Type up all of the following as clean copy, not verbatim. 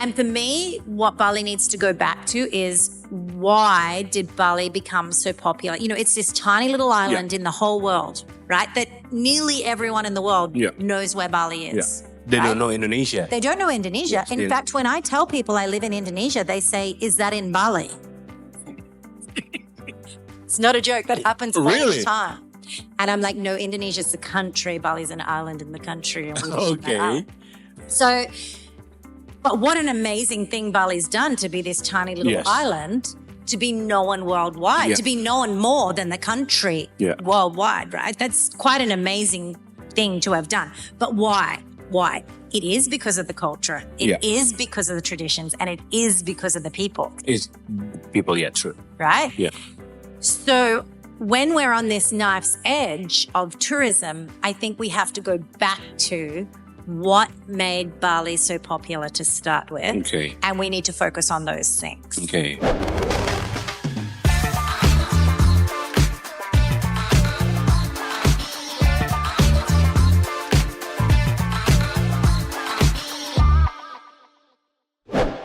And for me, what Bali needs to go back to is, why did Bali become so popular? You know, it's this tiny little island in the whole world, right? That nearly everyone in the world knows where Bali is. Yeah. They don't know Indonesia. They don't know Indonesia. Yes, in fact, when I tell people I live in Indonesia, they say, is that in Bali? It's not a joke. That happens all the time. And I'm like, no, Indonesia's the country. Bali's an island in the country. And Okay. So, but what an amazing thing Bali's done to be this tiny little island, to be known worldwide, to be known more than the country worldwide, right? That's quite an amazing thing to have done. But why? Why? It is because of the culture. It is because of the traditions, and it is because of the people. It's people, true. Right? Yeah. So when we're on this knife's edge of tourism, I think we have to go back to what made Bali so popular to start with. Okay. And we need to focus on those things. Okay.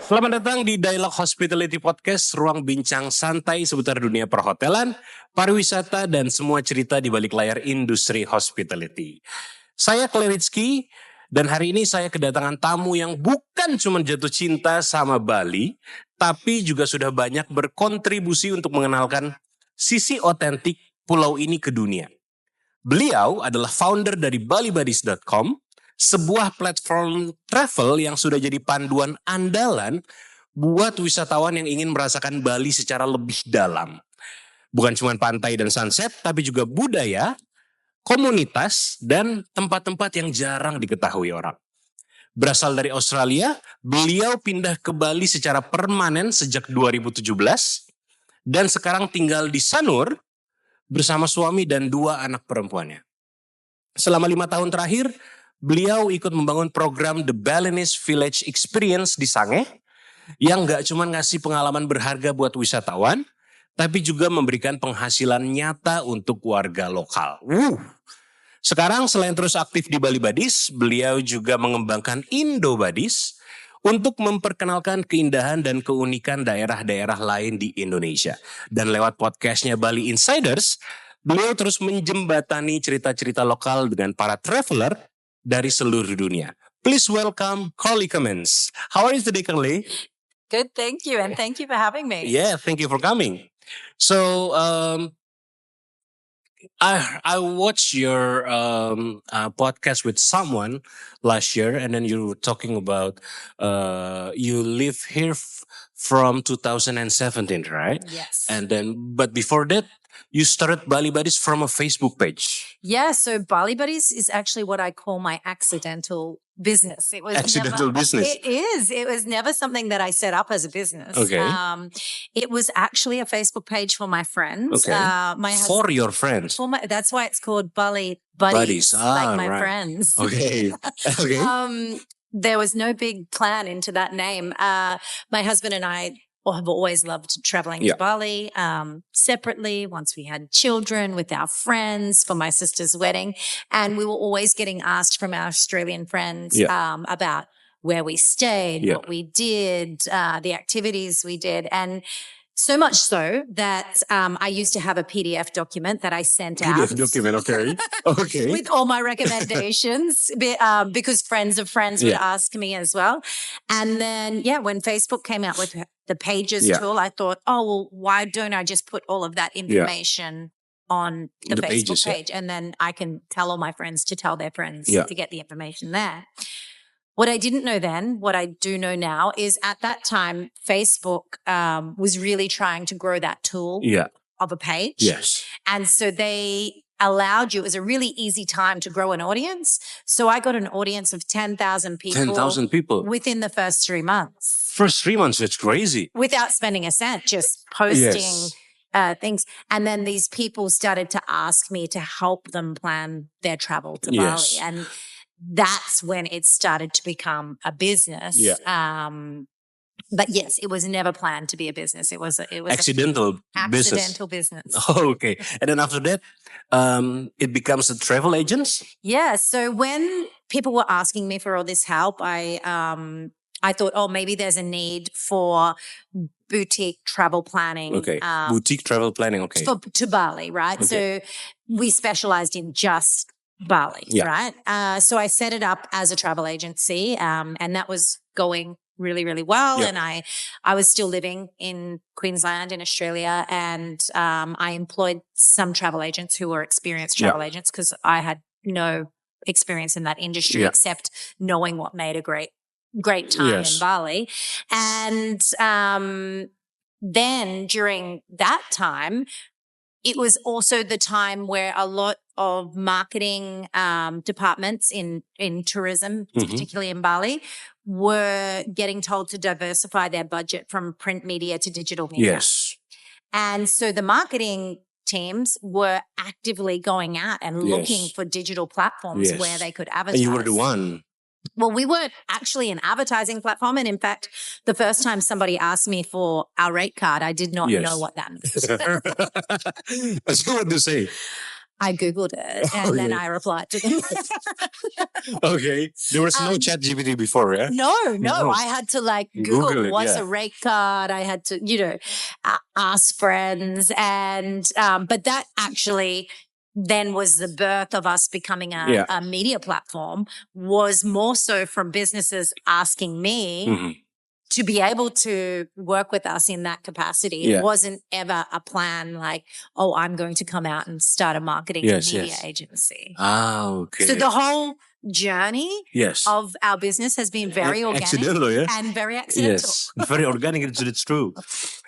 Selamat datang di Dialog Hospitality Podcast, ruang bincang santai seputar dunia perhotelan, pariwisata, dan semua cerita di balik layar industri hospitality. Saya Karlie, dan hari ini saya kedatangan tamu yang bukan cuma jatuh cinta sama Bali, tapi juga sudah banyak berkontribusi untuk mengenalkan sisi otentik pulau ini ke dunia. Beliau adalah founder dari balibudies.com, sebuah platform travel yang sudah jadi panduan andalan buat wisatawan yang ingin merasakan Bali secara lebih dalam. Bukan cuma pantai dan sunset, tapi juga budaya, komunitas, dan tempat-tempat yang jarang diketahui orang. Berasal dari Australia, beliau pindah ke Bali secara permanen sejak 2017 dan sekarang tinggal di Sanur bersama suami dan 2 anak perempuannya. Selama 5 tahun terakhir, beliau ikut membangun program The Balinese Village Experience di Sange yang gak cuma ngasih pengalaman berharga buat wisatawan, tapi juga memberikan penghasilan nyata untuk warga lokal. Sekarang selain terus aktif di Bali Budies, beliau juga mengembangkan Indo Buddies untuk memperkenalkan keindahan dan keunikan daerah-daerah lain di Indonesia. Dan lewat podcastnya Bali Insiders, beliau terus menjembatani cerita-cerita lokal dengan para traveler dari seluruh dunia. Please welcome Karlie Cummins. How are you today, Karlie? Good, thank you. And thank you for having me. Yeah, thank you for coming. So, I watched your podcast with someone last year, and then you were talking about you live here from 2017, right? Yes. And then, but before that, you started Bali Budies from a Facebook page. Yeah, so Bali Budies is actually what I call my accidental business. It was business. It is. It was never something that I set up as a business. Okay. It was actually a Facebook page for my friends. Okay. My For your friends. That's why it's called Bali Buddies. Like my friends. Okay. Okay. There was no big plan into that name. My husband and I have always loved traveling to Bali separately once we had children, with our friends for my sister's wedding. And we were always getting asked from our Australian friends about where we stayed, what we did, the activities we did. And so much so that I used to have a PDF document that I sent out. PDF document, okay. Okay. With all my recommendations because friends of friends would ask me as well. And then, when Facebook came out with the Pages tool, I thought, well, why don't I just put all of that information on the Facebook page? And then I can tell all my friends to tell their friends to get the information there. What I didn't know then, what I do know now, is at that time, Facebook was really trying to grow that tool of a page. Yes. And so they allowed you, it was a really easy time to grow an audience. So I got an audience of 10,000 people. 10,000 people. Within the first 3 months. First 3 months, it's crazy. Without spending a cent, just posting things. And then these people started to ask me to help them plan their travel to Bali. And that's when it started to become a business. But yes, it was never planned to be a business. It was accidental business. Oh, okay. And then after that, it becomes a travel agent. Yeah. So when people were asking me for all this help, I I thought, oh, maybe there's a need for boutique travel planning. Okay. Boutique travel planning. Okay. To Bali, right? Okay. So we specialized in just Bali, right? So I set it up as a travel agency, and that was going really, really well. Yeah. And I was still living in Queensland in Australia, and I employed some travel agents who were experienced travel agents because I had no experience in that industry except knowing what made a great time in Bali. And then during that time, it was also the time where a lot of marketing departments in tourism, particularly in Bali, were getting told to diversify their budget from print media to digital media. Yes. And so the marketing teams were actively going out and looking for digital platforms where they could advertise. And you were the one. Well, we weren't actually an advertising platform. And in fact, the first time somebody asked me for our rate card, I did not know what that meant. So what to say? I Googled it and then I replied to them. Okay. There was no chat GPT before, yeah? No. I had to Google what's a rate card. I had to, ask friends. And, but that actually then was the birth of us becoming a media platform, was more so from businesses asking me to be able to work with us in that capacity. It wasn't ever a plan like, oh, I'm going to come out and start a marketing and media agency. Ah, okay. So the whole journey of our business has been very organic and very accidental. Yes, very organic. It's true.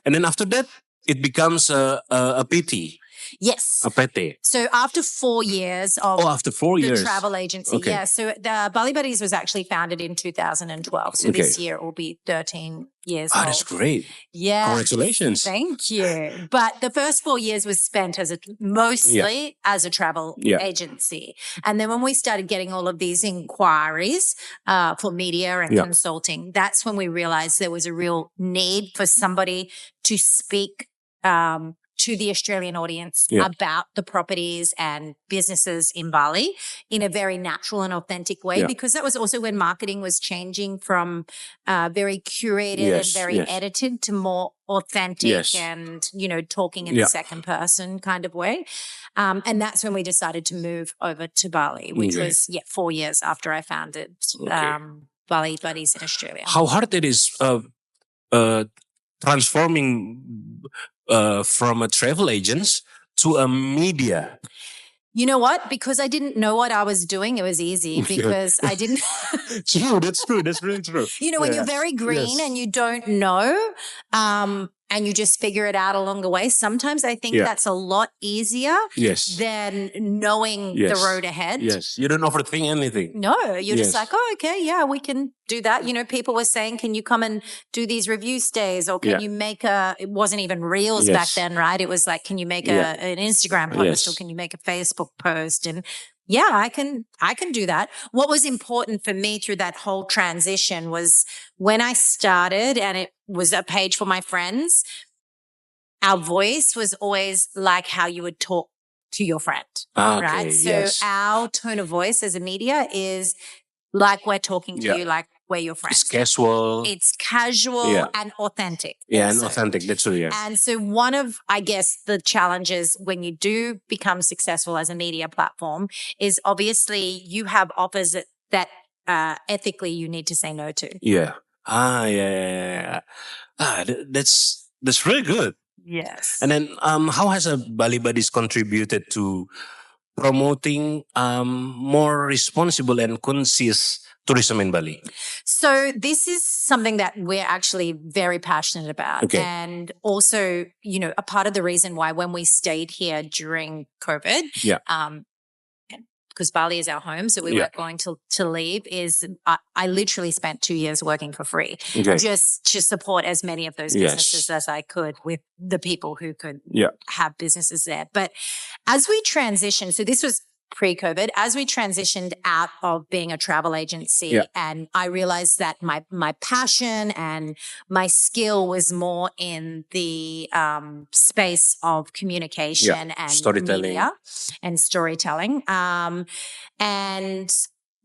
And then after that, it becomes a PT. Yes. A PT. So after 4 years of the travel agency. Okay. Yeah. So the Bali Budies was actually founded in 2012. So this year it will be 13 years old. That's great. Yeah. Congratulations. Thank you. But the first 4 years was spent mostly as a travel agency. And then when we started getting all of these inquiries for media and consulting, that's when we realized there was a real need for somebody to speak to the Australian audience about the properties and businesses in Bali in a very natural and authentic way, because that was also when marketing was changing from very curated and very edited to more authentic and, talking in the second person kind of way. And that's when we decided to move over to Bali, which was 4 years after I founded Bali Budies in Australia. How hard it is transforming from a travel agent to a media? You know what? Because I didn't know what I was doing, it was easy because I didn't. True, that's true. That's really true. When you're very green and you don't know, and you just figure it out along the way, sometimes I think that's a lot easier than knowing the road ahead. Yes, you don't overthink anything. No, you're just like, oh, okay, we can do that. People were saying, can you come and do these review stays, or can you make it wasn't even Reels back then, right? It was like, can you make an Instagram post or can you make a Facebook post? And I can do that. What was important for me through that whole transition was when I started, and it was a page for my friends, our voice was always like how you would talk to your friend, right? So our tone of voice as a media is like we're talking to you, like we're your friends. It's casual. It's casual and authentic. Yeah, and authentic. That's true, And so one of, I guess, the challenges when you do become successful as a media platform is obviously you have offers that ethically you need to say no to. Yeah. That's really good. Yes. And then how has a Bali Budies contributed to promoting more responsible and conscious tourism in Bali? So this is something that we're actually very passionate about. Okay. And also, a part of the reason why when we stayed here during COVID, because Bali is our home, so we weren't going to leave, is I literally spent 2 years working for free just to support as many of those businesses as I could with the people who could have businesses there. But as we transitioned, so this was pre-COVID, as we transitioned out of being a travel agency, and I realized that my passion and my skill was more in the space of communication and storytelling. media and storytelling. And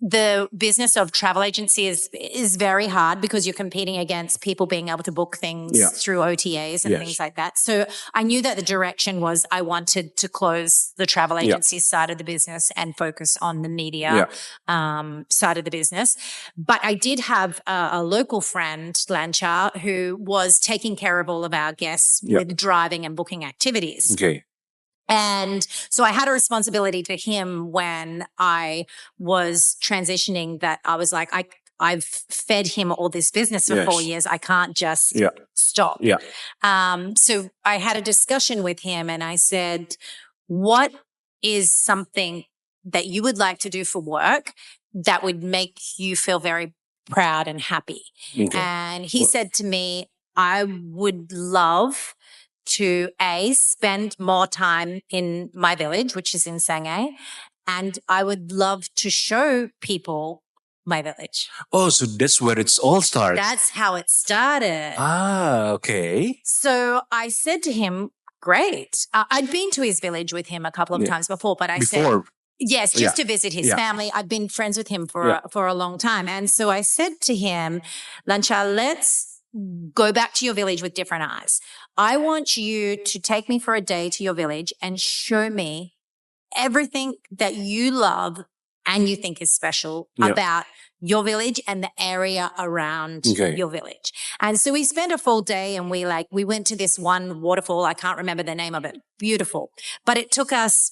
the business of travel agency is very hard because you're competing against people being able to book things through OTAs and things like that. So I knew that the direction was I wanted to close the travel agency side of the business and focus on the media side of the business. But I did have a local friend, Lancha, who was taking care of all of our guests with driving and booking activities. Okay. And so I had a responsibility to him when I was transitioning that I was like, I've fed him all this business for 4 years. I can't just stop. Yeah. So I had a discussion with him and I said, what is something that you would like to do for work that would make you feel very proud and happy? Okay. And he said to me, I would love to spend more time in my village, which is in Sangay, and I would love to show people my village. Oh, so that's where it's all started. That's how it started. Ah, okay. So I said to him, great. I'd been to his village with him a couple of times before, but I said, yes, just to visit his family. I've been friends with him for a long time. And so I said to him, Lancha, let's go back to your village with different eyes. I want you to take me for a day to your village and show me everything that you love and you think is special about your village and the area around your village. And so we spent a full day and we went to this one waterfall. I can't remember the name of it. Beautiful. But it took us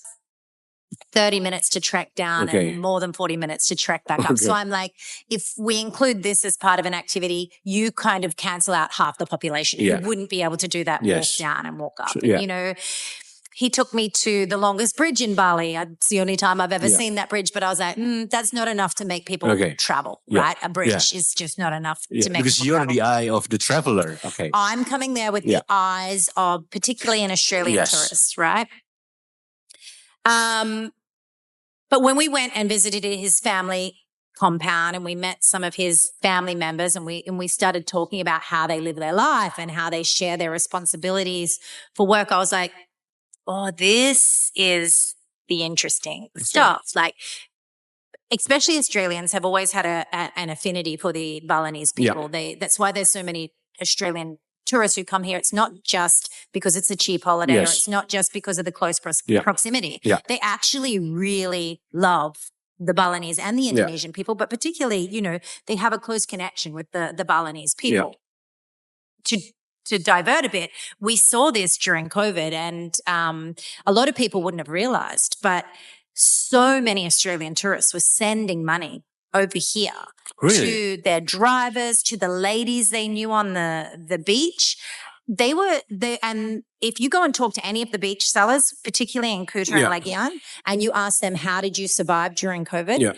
30 minutes to trek down and more than 40 minutes to trek back up. So I'm like, if we include this as part of an activity, you kind of cancel out half the population. You wouldn't be able to do that walk down and walk up. You know, he took me to the longest bridge in Bali. It's the only time I've ever seen that bridge, but I was like, that's not enough to make people travel, right? A bridge is just not enough to make because people you're travel. the eye of the traveler. Okay. I'm coming there with the eyes of particularly an Australian tourist, right? But when we went and visited his family compound and we met some of his family members and we started talking about how they live their life and how they share their responsibilities for work, I was like, oh, this is the interesting stuff. Like, especially Australians have always had an affinity for the Balinese people. That's why there's so many Australian tourists who come here. It's not just because it's a cheap holiday or it's not just because of the close proximity. They actually really love the Balinese and the Indonesian people, but particularly, you know, they have a close connection with the Balinese people. To divert a bit, we saw this during COVID and a lot of people wouldn't have realized, but so many Australian tourists were sending money over here to their drivers, to the ladies they knew on the beach. And if you go and talk to any of the beach sellers, particularly in Kuta and Lagian, and you ask them, how did you survive during COVID?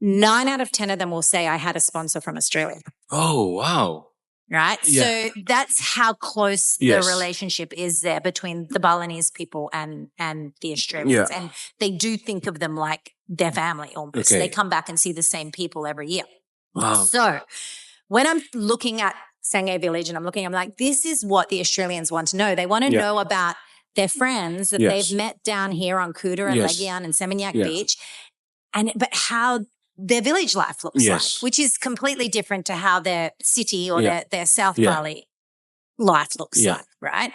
9 out of 10 of them will say, I had a sponsor from Australia. Oh, wow. Right? So that's how close the relationship is there between the Balinese people and the Australians. And they do think of them like their family almost. They come back and see the same people every year. Wow. So when I'm looking at Sangay Village and I'm like, this is what the Australians want to know. They want to know about their friends that they've met down here on Kuta and Lagian and Seminyak Beach, but how their village life looks like, which is completely different to how their city or their South Bali life looks like, right?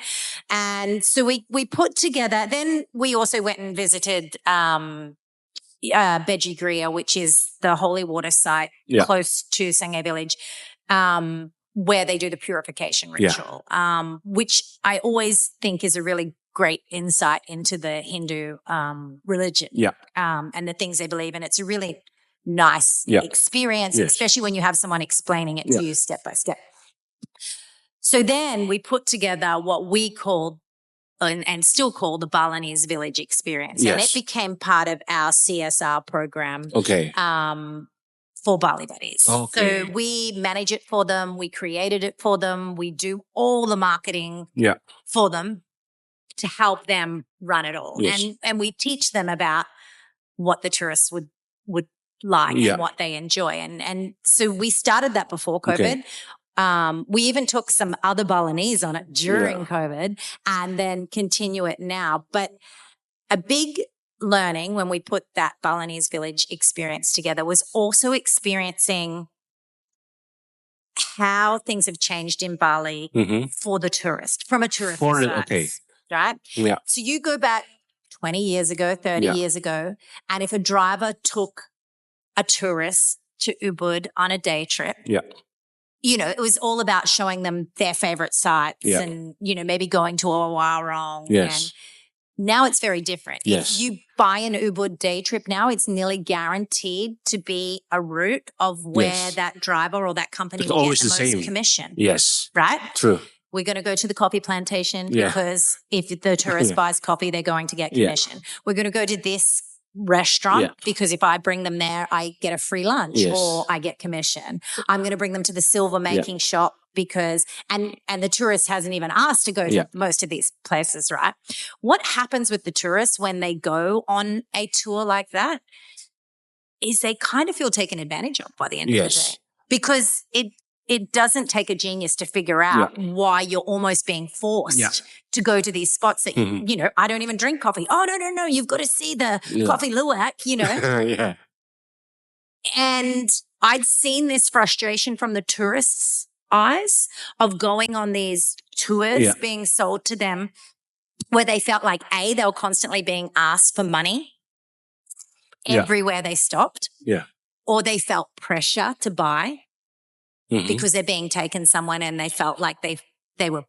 And so we put together, then we also went and visited Beji Gria, which is the holy water site close to Sangay Village, where they do the purification ritual, which I always think is a really great insight into the Hindu religion and the things they believe in. It's a really nice experience, especially when you have someone explaining it to you step by step. So then we put together what we called and still call the Balinese Village Experience. And it became part of our CSR program for Bali Budies. So we manage it for them. We created it for them. We do all the marketing for them to help them run it all. And we teach them about what the tourists would like and what they enjoy. And so we started that before COVID. We even took some other Balinese on it during COVID and then continue it now. But a big learning when we put that Balinese village experience together was also experiencing how things have changed in Bali for the tourist, from a tourist perspective, right? Yeah. So you go back 20 years ago, 30 years ago, and if a driver took a tourist to Ubud on a day trip, it was all about showing them their favorite sites and, maybe going to a Warong. Yes. And now it's very different. Yes. If you buy an Ubud day trip now, it's nearly guaranteed to be a route of where that driver or that company will get the most commission. Yes. Right? True. We're going to go to the coffee plantation because if the tourist buys coffee, they're going to get commission. We're going to go to this restaurant because if I bring them there, I get a free lunch or I get commission. I'm going to bring them to the silver making shop because and the tourist hasn't even asked to go to most of these places, right? What happens with the tourists when they go on a tour like that is they kind of feel taken advantage of by the end of the day because it doesn't take a genius to figure out why you're almost being forced to go to these spots that, I don't even drink coffee. Oh, no, you've got to see the coffee luwak, And I'd seen this frustration from the tourists' eyes of going on these tours being sold to them where they felt like, A, they were constantly being asked for money everywhere they stopped. Yeah. Or they felt pressure to buy. Because they're being taken somewhere and they felt like they were,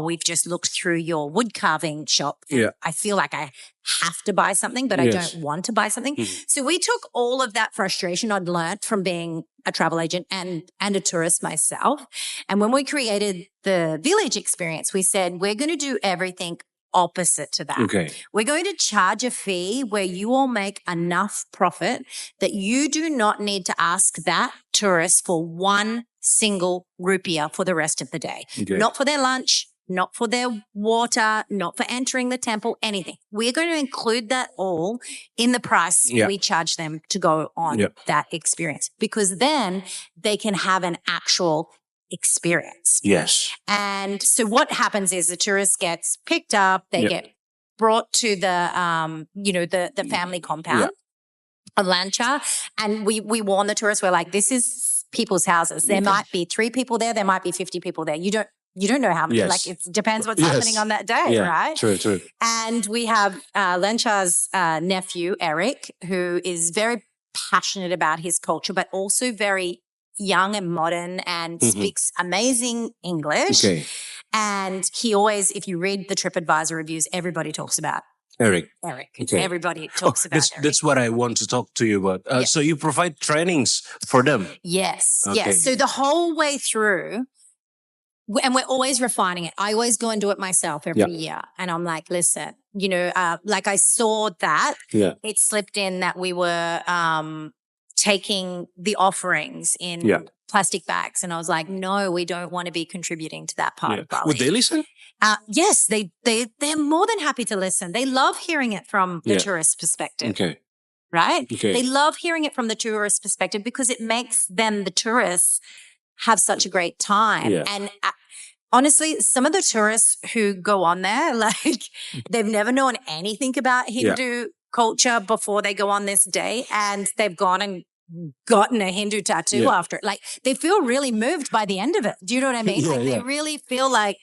we've just looked through your wood carving shop. Yeah. I feel like I have to buy something, but I don't want to buy something. So we took all of that frustration I'd learnt from being a travel agent and a tourist myself. And when we created the village experience, we said, we're going to do everything opposite to that. Okay. We're going to charge a fee where you all make enough profit that you do not need to ask that tourist for one single rupiah for the rest of the day. Okay. Not for their lunch, not for their water, not for entering the temple, anything. We're going to include that all in the price we charge them to go on that experience because then they can have an actual experience. Yes. And so what happens is the tourist gets picked up, they get brought to the the family compound of Lancha, and we warn the tourists, we're like, this is people's houses. There might be 3 people there, there might be 50 people there. You don't know how many, like it depends what's happening on that day, right? True. And we have Lancha's nephew, Eric, who is very passionate about his culture, but also very young and modern and speaks amazing English. Okay. And he always, if you read the TripAdvisor reviews, everybody talks about Eric. Okay. Everybody talks about Eric. That's what I want to talk to you about. So you provide trainings for them? Yes. Okay. Yes. So the whole way through, and we're always refining it. I always go and do it myself every year. And I'm like, listen, like I saw that it slipped in that we were taking the offerings in plastic bags. And I was like, no, we don't want to be contributing to that part of Bali. Would they listen? Yes, they're more than happy to listen. They love hearing it from the tourist perspective. Okay. Right? Okay. They love hearing it from the tourist perspective because it makes them, the tourists, have such a great time. Yeah. And honestly, some of the tourists who go on there, like they've never known anything about Hindu culture before they go on this day, and they've gone and gotten a Hindu tattoo after it. Like they feel really moved by the end of it. Do you know what I mean? They really feel like,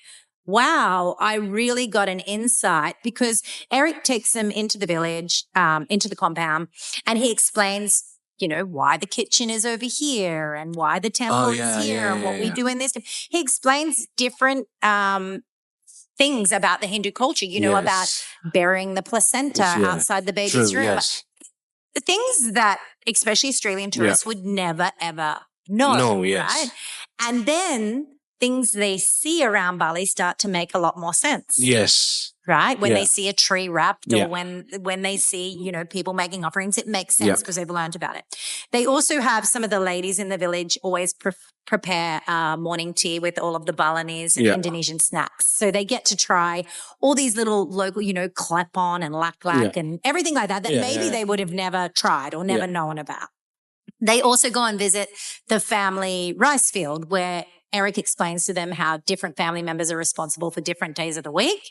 wow, I really got an insight, because Eric takes them into the village, into the compound, and he explains, why the kitchen is over here and why the temple is here and what we do in this. He explains different things about the Hindu culture, about burying the placenta outside the baby's room. Yes. The things that especially Australian tourists would never, ever know. Right? And then things they see around Bali start to make a lot more sense. Yes. Right? When they see a tree wrapped or when they see, people making offerings, it makes sense because they've learned about it. They also have some of the ladies in the village always prepare morning tea with all of the Balinese and Indonesian snacks. So they get to try all these little local, klepon and lak-lak and everything like that maybe they would have never tried or never known about. They also go and visit the family rice field where Eric explains to them how different family members are responsible for different days of the week.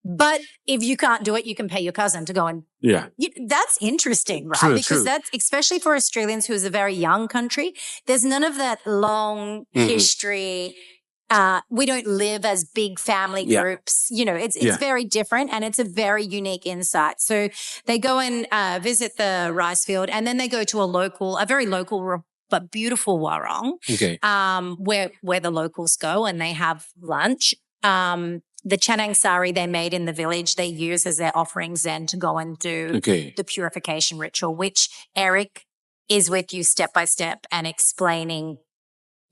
But if you can't do it, you can pay your cousin to go and that's interesting, right? True, because that's especially for Australians, who is a very young country. There's none of that long history. We don't live as big family groups. You know, it's very different, and it's a very unique insight. So they go and visit the rice field, and then they go to a very local but beautiful warong, where the locals go and they have lunch. The chanang sari they made in the village, they use as their offerings then to go and do the purification ritual, which Eric is with you step by step and explaining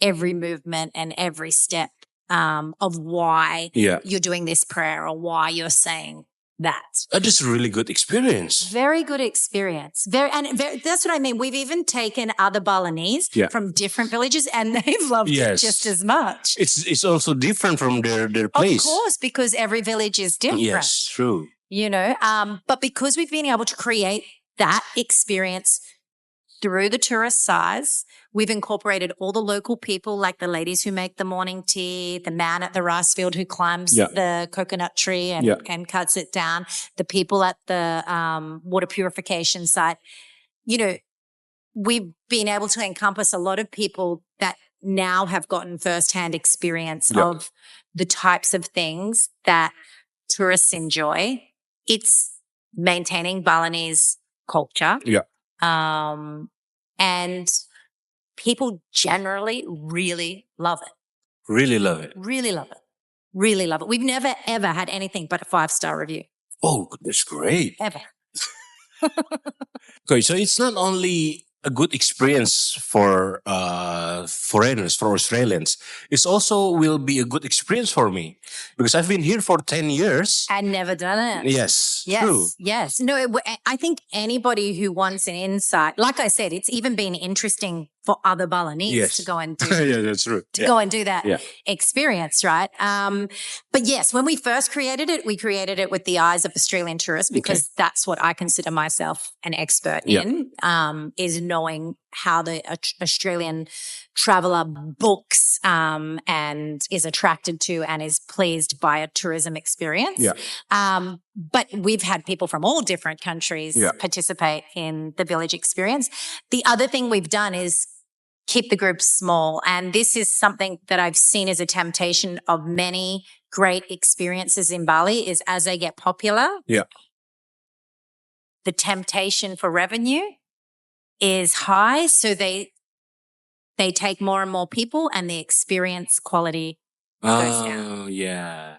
every movement and every step of why you're doing this prayer or why you're saying that. That is a really good experience. Very good experience. That's what I mean. We've even taken other Balinese from different villages, and they've loved it just as much. It's also different from their place. Of course, because every village is different. Yes, true. You know, but because we've been able to create that experience through the tourist size, we've incorporated all the local people, like the ladies who make the morning tea, the man at the rice field who climbs the coconut tree and cuts it down, the people at the water purification site. You know, we've been able to encompass a lot of people that now have gotten firsthand experience of the types of things that tourists enjoy. It's maintaining Balinese culture. And people generally really love it. Really love it. Really love it. Really love it. We've never, ever had anything but a 5-star review. Oh, that's great. Ever. Okay, so it's not only a good experience for foreigners, for Australians. It also will be a good experience for me because I've been here for 10 years. And never done it. Yes, true. Yes. No, I think anybody who wants an insight, like I said, it's even been interesting for other Balinese to go and do that's true. Go and do that experience, right? But yes, when we first created it, we created it with the eyes of Australian tourists because that's what I consider myself an expert in, is knowing how the Australian traveller books and is attracted to and is pleased by a tourism experience. But we've had people from all different countries participate in the village experience. The other thing we've done is keep the group small. And this is something that I've seen as a temptation of many great experiences in Bali is as they get popular, the temptation for revenue is high. So they take more and more people and the experience quality goes down. Oh, yeah.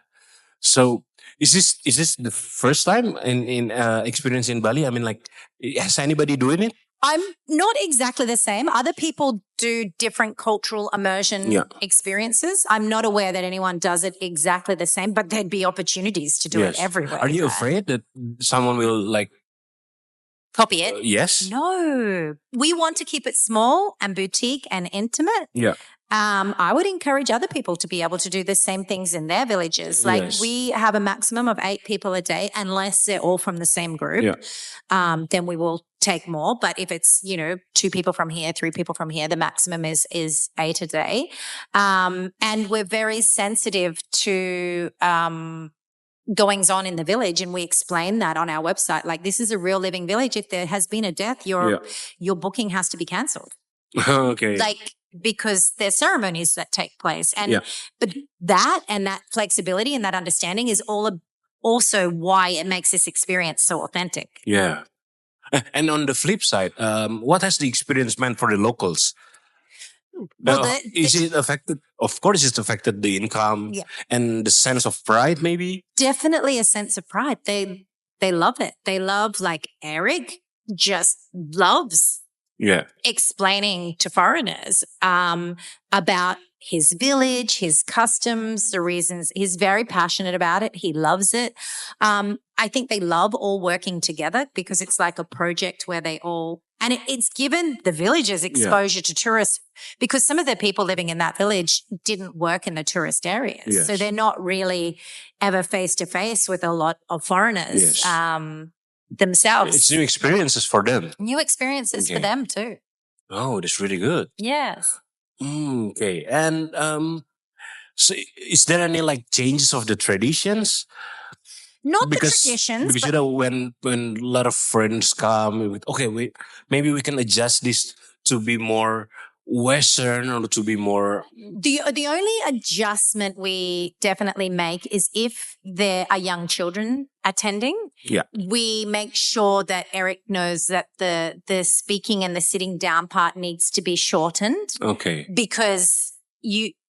So is this the first time in experience in Bali? I mean, like, has anybody doing it? I'm not exactly the same. Other people do different cultural immersion experiences. I'm not aware that anyone does it exactly the same, but there'd be opportunities to do it everywhere. Are you afraid that someone will like copy it? Yes. No. We want to keep it small and boutique and intimate. I would encourage other people to be able to do the same things in their villages. Like we have a maximum of 8 people a day, unless they're all from the same group. Then we will take more. But if it's, 2 people from here, 3 people from here, the maximum is 8 a day. And we're very sensitive to goings on in the village, and we explain that on our website. Like, this is a real living village. If there has been a death, your booking has to be cancelled. Okay. Because there's ceremonies that take place. And but that and that flexibility and that understanding is also why it makes this experience so authentic. Yeah. And on the flip side, what has the experience meant for the locals? Is it affected? Of course, it's affected the income and the sense of pride, maybe? Definitely a sense of pride. They love it. They love, like, Eric just loves explaining to foreigners about his village, his customs, the reasons. He's very passionate about it. He loves it. I think they love all working together because it's like a project where they all, and it's given the villagers exposure to tourists, because some of the people living in that village didn't work in the tourist areas. So they're not really ever face to face with a lot of foreigners. Themselves. It's new experiences for them. New experiences for them too. Oh, that's really good. Yes. Okay. And so is there any like changes of the traditions? Not the traditions. Because when a lot of friends come with, maybe we can adjust this to be more Western or to be more. The only adjustment we definitely make is if there are young children attending. Yeah. We make sure that Eric knows that the speaking and the sitting down part needs to be shortened. Okay. Because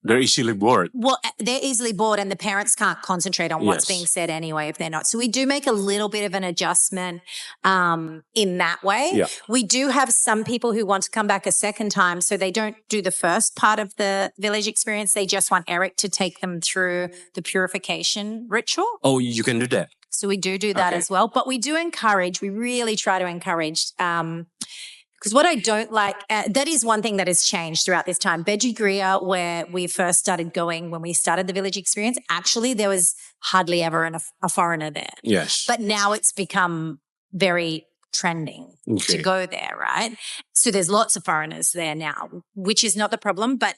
they're easily bored. Well, they're easily bored and the parents can't concentrate on what's being said anyway if they're not. So we do make a little bit of an adjustment in that way. Yeah. We do have some people who want to come back a second time, so they don't do the first part of the village experience. They just want Eric to take them through the purification ritual. Oh, you can do that. So we do that as well. But we really try to encourage because what I don't like, that is one thing that has changed throughout this time. Bedjigria, where we first started going when we started the village experience, actually there was hardly ever a foreigner there. Yes. But now it's become very trending to go there, right? So there's lots of foreigners there now, which is not the problem, but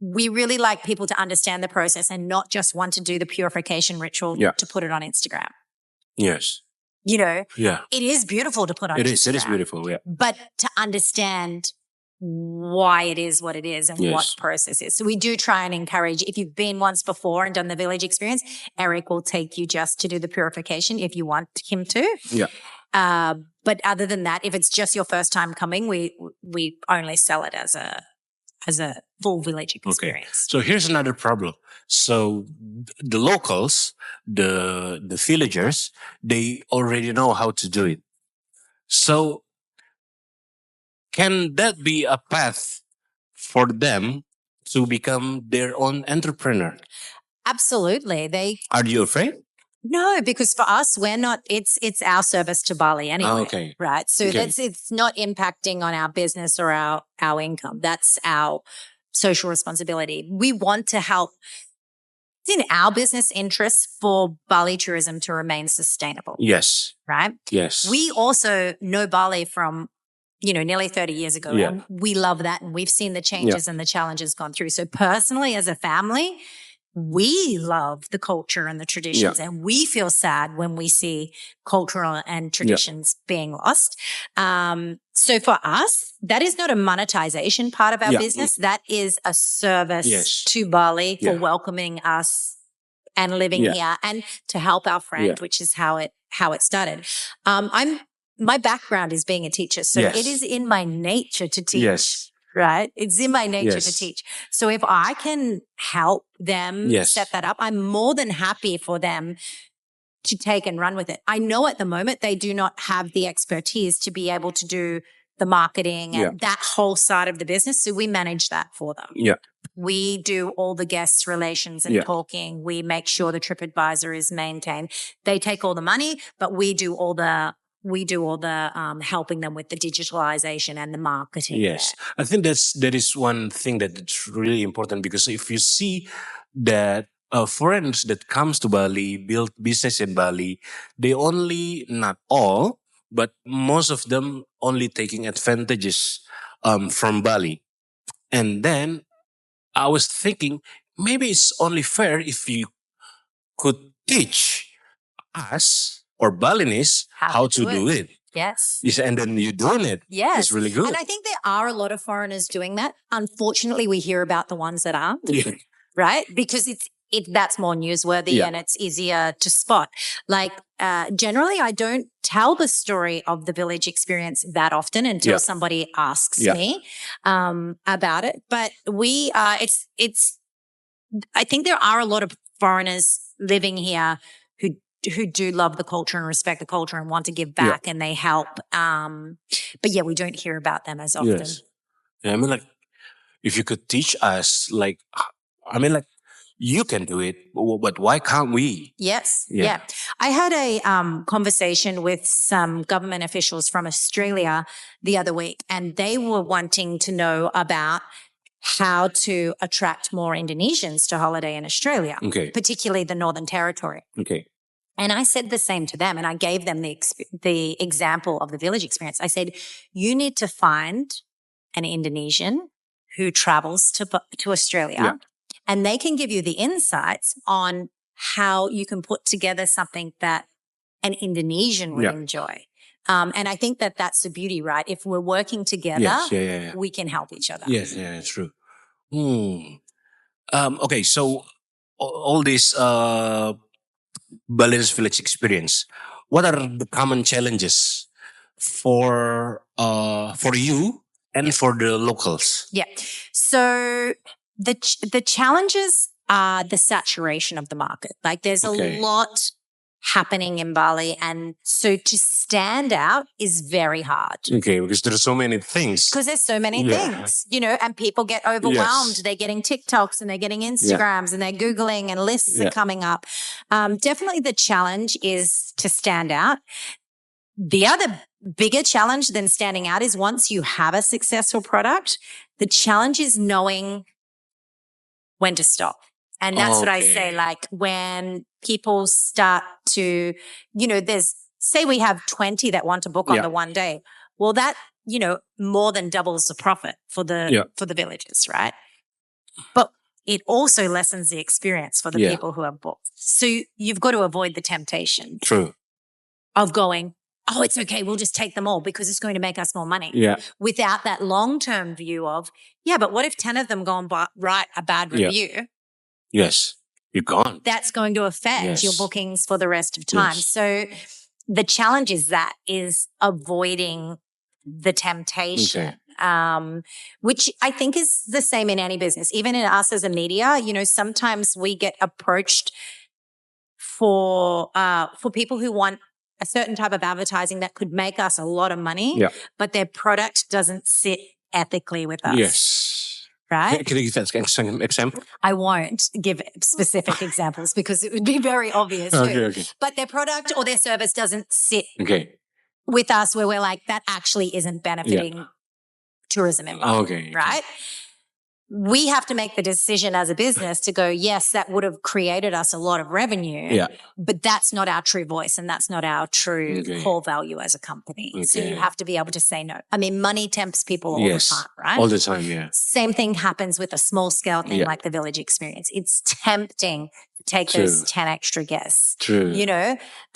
we really like people to understand the process and not just want to do the purification ritual to put it on Instagram. Yes. It is beautiful to put on Instagram. It is beautiful, yeah. But to understand why it is what it is and what the process is. So we do try and encourage, if you've been once before and done the village experience, Eric will take you just to do the purification if you want him to. Yeah. But other than that, if it's just your first time coming, we only sell it as a full village experience. Okay. So here's another problem. So the locals, the villagers, they already know how to do it. So can that be a path for them to become their own entrepreneur? Absolutely. Are you afraid? No, because for us, we're not, it's our service to Bali anyway. Right. So it's not impacting on our business or our income. That's our social responsibility. We want to help. It's in our business interests for Bali tourism to remain sustainable. Yes. Right? Yes. We also know Bali from, nearly 30 years ago. Yeah. And we love that. And we've seen the changes and the challenges gone through. So personally, as a family, we love the culture and the traditions and we feel sad when we see cultural and traditions being lost. So for us, that is not a monetization part of our business. That is a service to Bali for welcoming us and living here and to help our friend, which is how it started. My background is being a teacher, so it is in my nature to teach. Yes. Right? It's in my nature to teach. So if I can help them set that up, I'm more than happy for them to take and run with it. I know at the moment they do not have the expertise to be able to do the marketing and that whole side of the business. So we manage that for them. Yeah. We do all the guest relations and talking. We make sure the TripAdvisor is maintained. They take all the money, but we do all the helping them with the digitalization and the marketing. Yes. I think that is one thing that's really important, because if you see that foreigners that comes to Bali, build business in Bali, they only, not all, but most of them only taking advantages from Bali. And then I was thinking, maybe it's only fair if you could teach us or Balinese how to do it. Yes. And then you're doing it. Yes. It's really good. And I think there are a lot of foreigners doing that. Unfortunately, we hear about the ones that aren't. Right? Because that's more newsworthy and it's easier to spot. Like, generally, I don't tell the story of the village experience that often until somebody asks me about it. But I think there are a lot of foreigners living here who do love the culture and respect the culture and want to give back and they help. But we don't hear about them as often. Yes. Yeah, I mean, like, if you could teach us, like, you can do it, but why can't we? Yes. Yeah. I had a conversation with some government officials from Australia the other week, and they were wanting to know about how to attract more Indonesians to holiday in Australia, particularly the Northern Territory. Okay. And I said the same to them, and I gave them the example of the village experience. I said, you need to find an Indonesian who travels to Australia, and they can give you the insights on how you can put together something that an Indonesian would enjoy. And I think that that's the beauty, right? If we're working together, we can help each other. Yes, yeah, true. Okay, so all this Balinese village experience, what are the common challenges for you and for the locals? Yeah. So the challenges are the saturation of the market. Like there's a lot happening in Bali, and so to stand out is very hard. Okay, because there's so many things. Because there's so many things, and people get overwhelmed. They're getting TikToks and they're getting Instagrams and they're Googling and lists are coming up. Definitely the challenge is to stand out. The other bigger challenge than standing out is once you have a successful product, the challenge is knowing when to stop. And that's what I say, like when people start to, say we have 20 that want to book on the one day. Well, that, more than doubles the profit for the villages, right? But it also lessens the experience for the people who have booked. So you've got to avoid the temptation of going, oh, it's okay, we'll just take them all because it's going to make us more money. Yeah. Without that long-term view of, but what if 10 of them go and write a bad review? Yes, you're gone. That's going to affect your bookings for the rest of time. Yes. So the challenge is avoiding the temptation, which I think is the same in any business. Even in us as a media, sometimes we get approached for people who want a certain type of advertising that could make us a lot of money, but their product doesn't sit ethically with us. Yes. Right? Can you give an example? I won't give specific examples because it would be very obvious. Okay. But their product or their service doesn't sit with us where we're like, that actually isn't benefiting tourism in Bali, right? We have to make the decision as a business to go, yes, that would have created us a lot of revenue, but that's not our true voice and that's not our true core value as a company. So you have to be able to say no. I mean, money tempts people all the time, right? All the time, yeah. Same thing happens with a small scale thing like the village experience. It's tempting to take those 10 extra guests,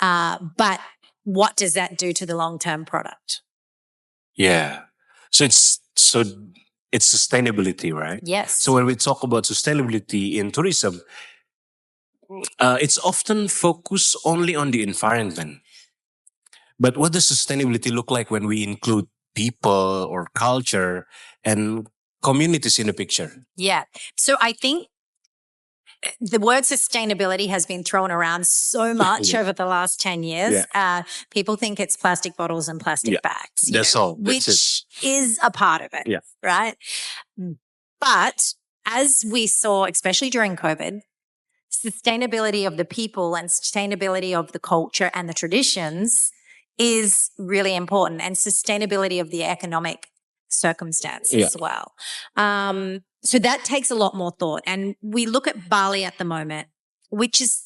but what does that do to the long-term product? Yeah. So it's sustainability, right? Yes. So when we talk about sustainability in tourism, it's often focused only on the environment. But what does sustainability look like when we include people or culture and communities in the picture? Yeah. So I think the word sustainability has been thrown around so much over the last 10 years. People think it's plastic bottles and plastic bags. That's all. Which is a part of it, right? But as we saw, especially during COVID, sustainability of the people and sustainability of the culture and the traditions is really important, and sustainability of the economic circumstance as well. So that takes a lot more thought. And we look at Bali at the moment, which is,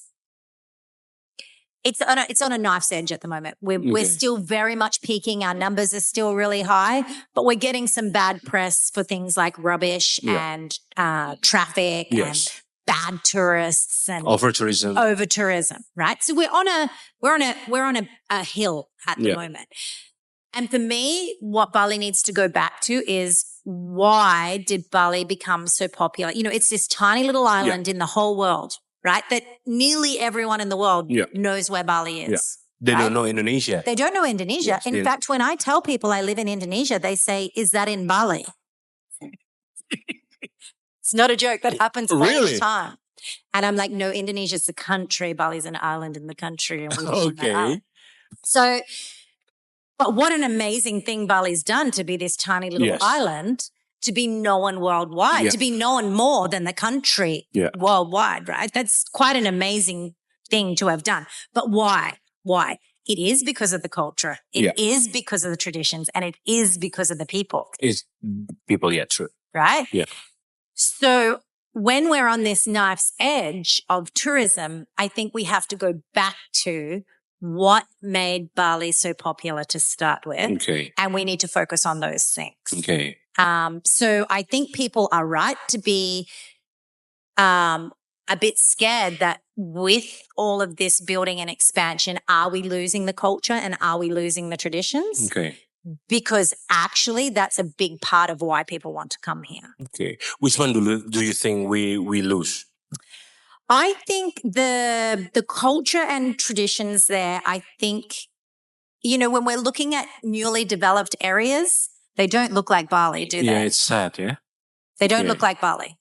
it's on a knife's edge at the moment. We're still very much peaking. Our numbers are still really high, but we're getting some bad press for things like rubbish and traffic and bad tourists and over tourism, right? So we're on a hill at the moment. And for me, what Bali needs to go back to is, why did Bali become so popular? It's this tiny little island in the whole world, right? That nearly everyone in the world knows where Bali is. They don't know Indonesia. They don't know Indonesia. In fact, when I tell people I live in Indonesia, they say, is that in Bali? It's not a joke. That happens all the time. And I'm like, no, Indonesia's the country. Bali's an island in the country. And we So, but what an amazing thing Bali's done to be this tiny little island, to be known worldwide, to be known more than the country worldwide, right? That's quite an amazing thing to have done. But why? Why? It is because of the culture. It is because of the traditions, and it is because of the people. It's people, true. Right? Yeah. So when we're on this knife's edge of tourism, I think we have to go back to what made Bali so popular to start with. Okay. And we need to focus on those things. Okay. So I think people are right to be a bit scared that with all of this building and expansion, are we losing the culture and are we losing the traditions? Okay. Because actually that's a big part of why people want to come here. Okay. Which one do you think we lose? I think the culture and traditions there, I think, when we're looking at newly developed areas, they don't look like Bali, do they? Yeah, it's sad, yeah? They don't look like Bali.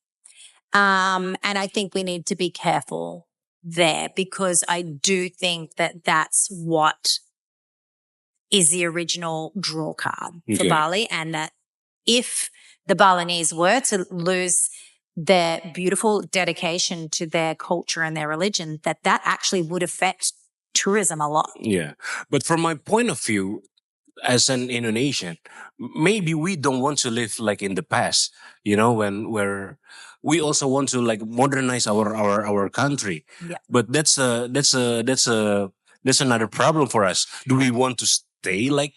And I think we need to be careful there because I do think that that's what is the original draw card for Bali, and that if the Balinese were to lose their beautiful dedication to their culture and their religion, that actually would affect tourism a lot. Yeah. But from my point of view, as an Indonesian, maybe we don't want to live like in the past, where we also want to like modernize our country. Yeah. But that's another problem for us. Do we want to stay like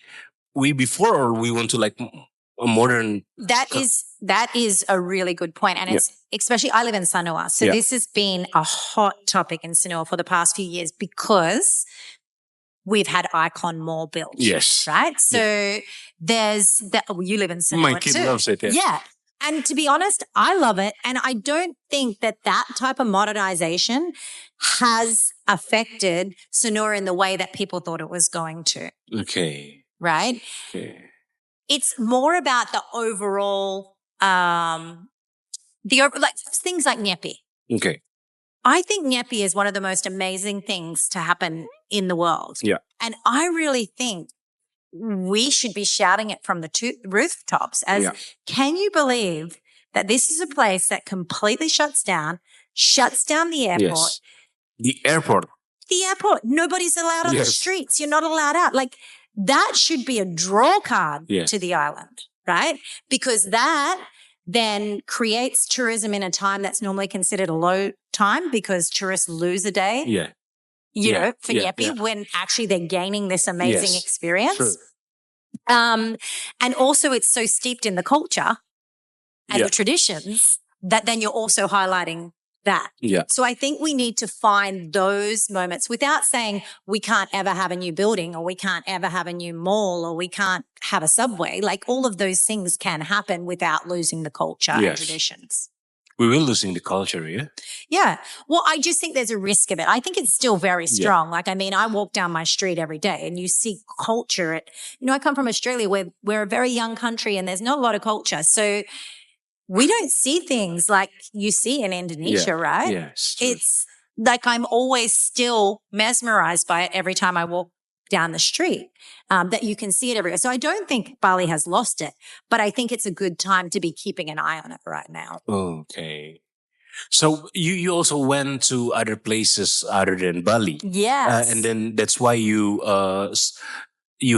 we before, or we want to like a modern? That is a really good point. And it's especially, I live in Sanua. So this has been a hot topic in Sanua for the past few years because we've had Icon Mall built. Yes. Right? So there's that. You live in Sanua. My kid loves it. Yeah. And to be honest, I love it. And I don't think that type of modernization has affected Sanua in the way that people thought it was going to. Okay. Right? Okay. It's more about the overall, things like Nyepi. Okay. I think Nyepi is one of the most amazing things to happen in the world. Yeah. And I really think we should be shouting it from the rooftops as, can you believe that this is a place that completely shuts down the airport? Yes. The airport. Nobody's allowed on the streets. You're not allowed out. Like, that should be a draw card to the island, right? Because that then creates tourism in a time that's normally considered a low time because tourists lose a day. Yeah. For Nyepi, when actually they're gaining this amazing experience. True. And also it's so steeped in the culture and the traditions that then you're also highlighting that. Yeah. So I think we need to find those moments without saying we can't ever have a new building or we can't ever have a new mall or we can't have a subway. Like, all of those things can happen without losing the culture and traditions. We will losing the culture, yeah? Yeah. Well, I just think there's a risk of it. I think it's still very strong. Like, I mean, I walk down my street every day and you see culture. I come from Australia where we're a very young country and there's not a lot of culture. So we don't see things like you see in Indonesia, right? Yes. It's like I'm always still mesmerized by it every time I walk down the street, that you can see it everywhere. So I don't think Bali has lost it, but I think it's a good time to be keeping an eye on it right now. Okay. So you also went to other places other than Bali. Yes. And then that's why you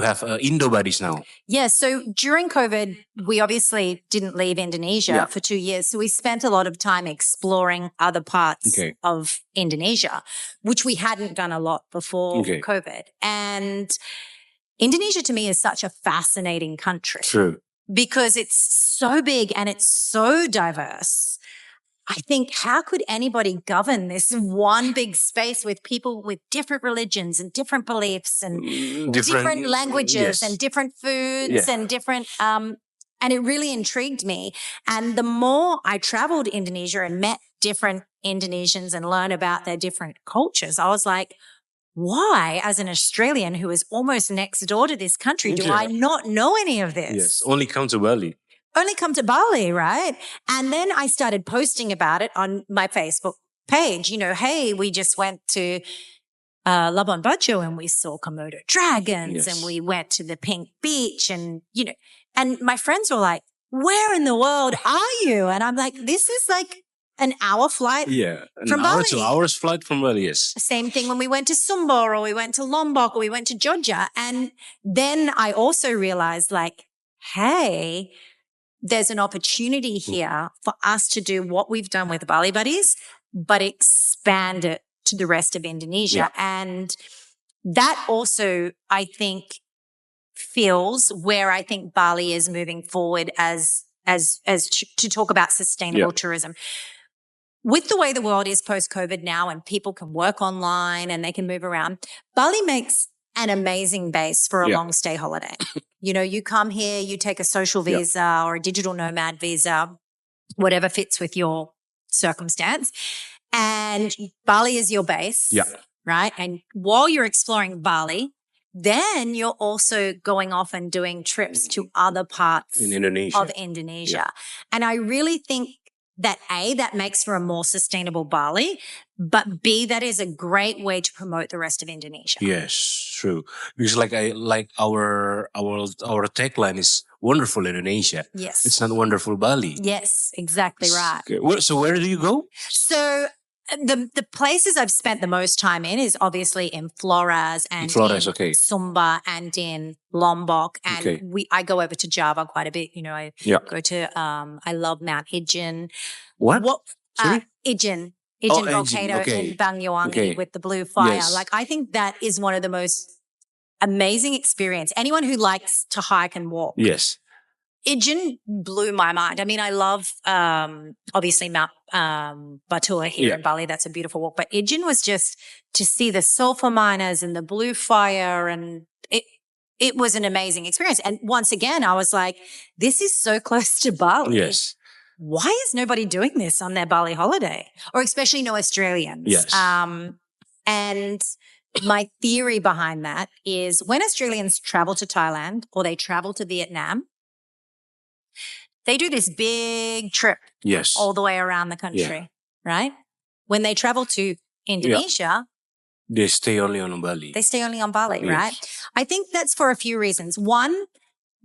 have Indo Buddies now. Yeah. So during COVID, we obviously didn't leave Indonesia for 2 years. So we spent a lot of time exploring other parts of Indonesia, which we hadn't done a lot before COVID. And Indonesia to me is such a fascinating country. True. Because it's so big and it's so diverse. I think, how could anybody govern this one big space with people with different religions and different beliefs and different languages and different foods and different, and it really intrigued me. And the more I traveled Indonesia and met different Indonesians and learned about their different cultures, I was like, why, as an Australian who is almost next door to this country, do I not know any of this? Yes, only come to Bali. Only come to Bali, right? And then I started posting about it on my Facebook page. Hey, we just went to Labuan Bajo and we saw Komodo dragons and we went to the Pink Beach and, and my friends were like, where in the world are you? And I'm like, this is like an hour flight from Bali. 2 hours flight from Bali, yes. Same thing when we went to Sumba or we went to Lombok or we went to Jogja. And then I also realized, like, hey, there's an opportunity here for us to do what we've done with Bali Buddies, but expand it to the rest of Indonesia. And that also, I think, feels where I think Bali is moving forward as to talk about sustainable tourism. with the way the world is post-COVID now and people can work online and they can move around, Bali makes an amazing base for a long stay holiday. You come here, you take a social visa or a digital nomad visa, whatever fits with your circumstance, and Bali is your base, right? And while you're exploring Bali, then you're also going off and doing trips to other parts of Indonesia. Yeah. And I really think that A, that makes for a more sustainable Bali, but B, that is a great way to promote the rest of Indonesia. Yes, true. Because our tagline is wonderful Indonesia. Yes. It's not wonderful Bali. Yes, exactly right. Okay. So where do you go? So the places I've spent the most time in is obviously in Flores and in Sumba and in Lombok. And I go over to Java quite a bit. I go to, I love Mount Ijen. What? Ijen volcano in Banyuwangi with the blue fire. Yes. I think that is one of the most amazing experience. Anyone who likes to hike and walk. Yes. Ijen blew my mind. I mean, I love, obviously Mount Batua here in Bali. That's a beautiful walk. But Ijen was just to see the sulfur miners and the blue fire, and it was an amazing experience. And once again, I was like, this is so close to Bali. Yes. Why is nobody doing this on their Bali holiday? Or especially no Australians. Yes. And my theory behind that is when Australians travel to Thailand or they travel to Vietnam, they do this big trip all the way around the country, right? When they travel to Indonesia, they stay only on Bali. Right? I think that's for a few reasons. One,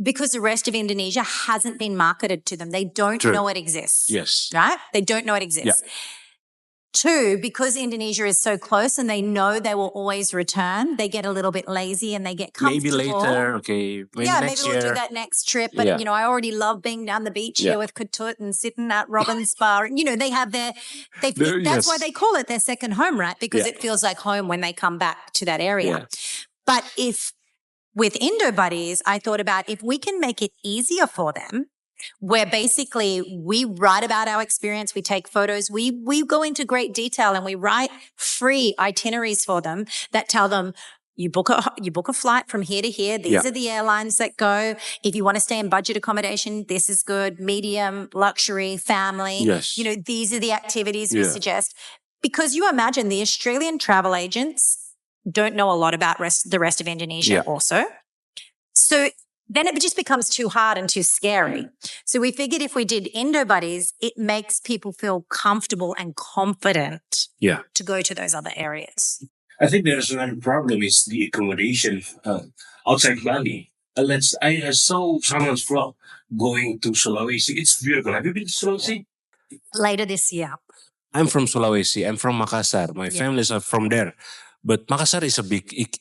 because the rest of Indonesia hasn't been marketed to them. They don't know it exists. Yes. Right? They don't know it exists. Yeah. Two, because Indonesia is so close and they know they will always return, they get a little bit lazy and they get comfortable. Maybe later, maybe next year. We'll do that next trip. But, I already love being down the beach here with Ketut and sitting at Robin's Spa. They have that's why they call it their second home, right? Because it feels like home when they come back to that area. Yeah. But with Indo Buddies, I thought about if we can make it easier for them, where basically we write about our experience, we take photos, we go into great detail and we write free itineraries for them that tell them you book a flight from here to here. These are the airlines that go. If you want to stay in budget accommodation, this is good. Medium, luxury, family. Yes. These are the activities we suggest. Because you imagine the Australian travel agents don't know a lot about the rest of Indonesia also. So then it just becomes too hard and too scary. So we figured if we did Indo Buddies, it makes people feel comfortable and confident to go to those other areas. I think there's another problem is the accommodation outside Bali. I saw someone's vlog going to Sulawesi. It's beautiful. Have you been to Sulawesi? Later this year. I'm from Sulawesi. I'm from Makassar. My families are from there. But Makassar is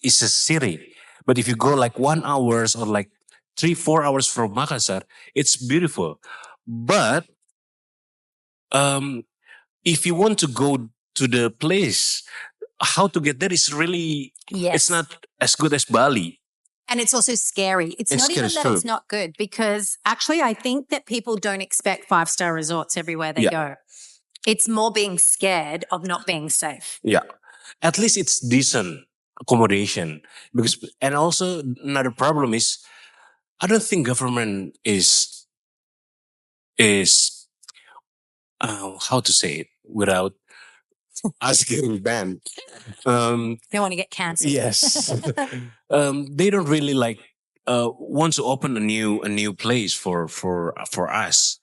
it's a city. But if you go 1 hour or 3-4 hours from Makassar, it's beautiful. But if you want to go to the place, how to get there is really, it's not as good as Bali. And it's also scary. It's not even that it's not good, because actually I think that people don't expect 5-star resorts everywhere they go. It's more being scared of not being safe. Yeah. At least it's decent accommodation. And also another problem is, I don't think government is how to say it without us getting banned. Don't want to get cancelled. Yes. They don't really want to open a new place for us.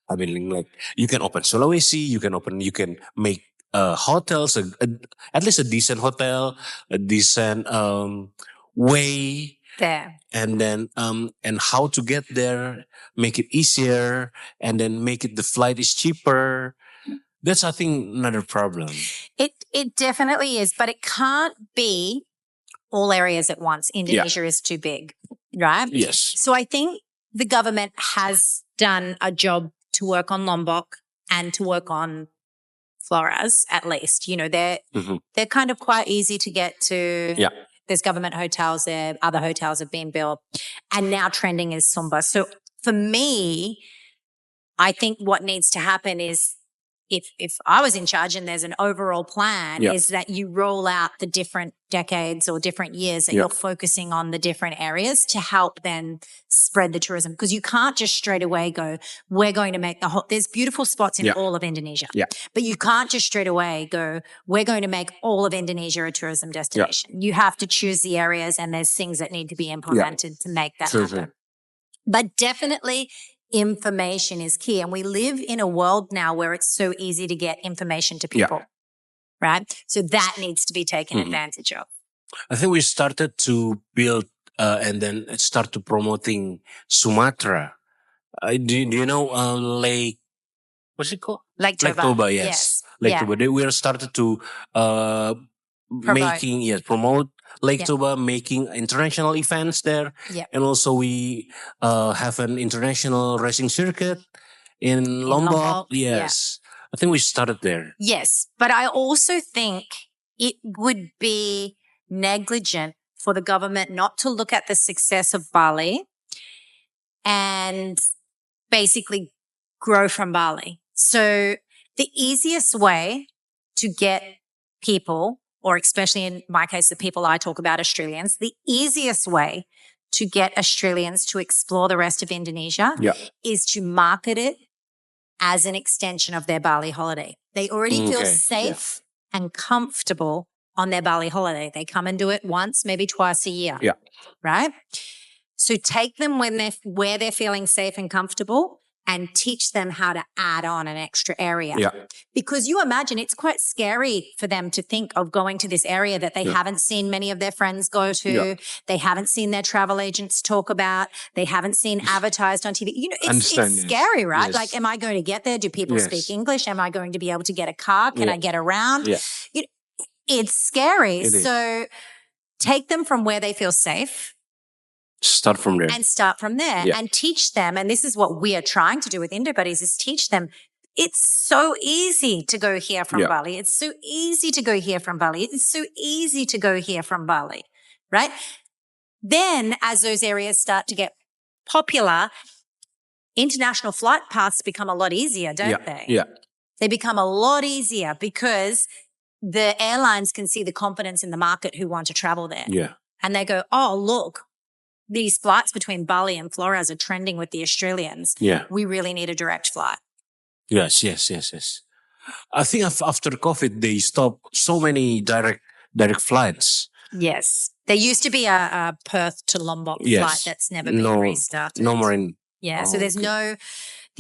I mean, you can open Sulawesi, you can make hotels, at least a decent hotel, a decent way. There. And then, and how to get there, make it easier, and then make it the flight is cheaper. That's, I think, another problem. It definitely is, but it can't be all areas at once. Indonesia is too big, right? Yes. So I think the government has done a job to work on Lombok and to work on Flores, at least. They're kind of quite easy to get to. Yeah. There's government hotels there. Other hotels have been built. And now trending is Sumba. So for me, I think what needs to happen is if I was in charge and there's an overall plan, is that you roll out the different decades or different years that you're focusing on the different areas to help then spread the tourism. Because you can't just straight away go, we're going to make the whole, there's beautiful spots in all of Indonesia, but you can't just straight away go, we're going to make all of Indonesia a tourism destination. You have to choose the areas and there's things that need to be implemented to make that happen. But definitely information is key. And we live in a world now where it's so easy to get information to people, right? So that needs to be taken advantage of. I think we started to build and then start to promoting Sumatra. Do you know Lake, what's it called? Lake Toba. Toba, yes. Lake Toba. We are started to promote Lake Toba, making international events there. And also we have an international racing circuit in Lombok. Yes. I think we started there. Yes. But I also think it would be negligent for the government not to look at the success of Bali and basically grow from Bali. So the easiest way to get people, or especially in my case, the people I talk about, Australians, the easiest way to get Australians to explore the rest of Indonesia is to market it as an extension of their Bali holiday. They already feel safe and comfortable on their Bali holiday. They come and do it once, maybe twice a year, right? So take them where they're feeling safe and comfortable and teach them how to add on an extra area. Because you imagine it's quite scary for them to think of going to this area that they haven't seen many of their friends go to. They haven't seen their travel agents talk about. They haven't seen advertised on TV. You know, it's scary, right? Yes. Like, am I going to get there? Do people speak English? Am I going to be able to get a car? Can I get around? You know, it's scary. So take them from where they feel safe. Start from there. And teach them. And this is what we are trying to do with Indo Buddies, is teach them. It's so easy to go here from Bali. It's so easy to go here from Bali. It's so easy to go here from Bali, right? Then as those areas start to get popular, international flight paths become a lot easier, don't they? They become a lot easier because the airlines can see the confidence in the market who want to travel there. And they go, oh, look, these flights between Bali and Flores are trending with the Australians. We really need a direct flight. Yes. I think after COVID, they stopped so many direct flights. Yes. There used to be a Perth to Lombok flight that's never been restarted. No more in. So there's the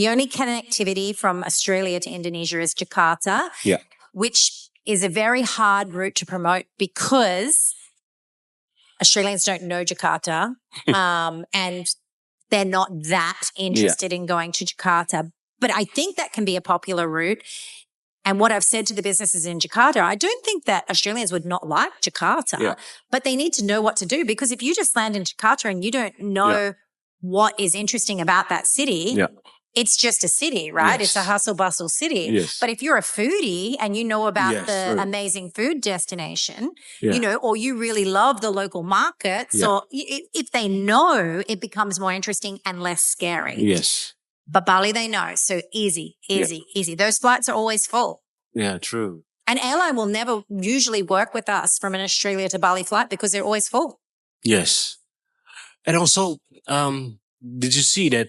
only connectivity from Australia to Indonesia is Jakarta, which is a very hard route to promote because Australians don't know Jakarta and they're not that interested in going to Jakarta. But I think that can be a popular route. And what I've said to the businesses in Jakarta, I don't think that Australians would not like Jakarta, but they need to know what to do, because if you just land in Jakarta and you don't know what is interesting about that city, it's just a city, right? It's a hustle bustle city. But if you're a foodie and you know about the amazing food destination, you know, or you really love the local markets, or if they know, it becomes more interesting and less scary. But Bali, they know. So easy. Those flights are always full. True. An airline will never usually work with us from an Australia to Bali flight because they're always full. Yes. And also, did you see that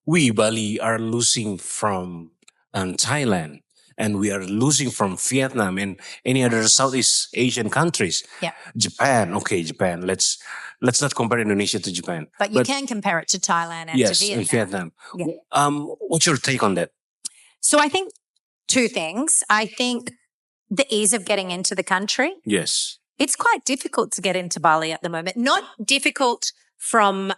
we, Bali, are losing from Thailand, and we are losing from Vietnam and any other Southeast Asian countries. Japan. Let's not compare Indonesia to Japan. But you can compare it to Thailand and to Vietnam. And Vietnam. What's your take on that? So I think two things. I think the ease of getting into the country. It's quite difficult to get into Bali at the moment. Not difficult from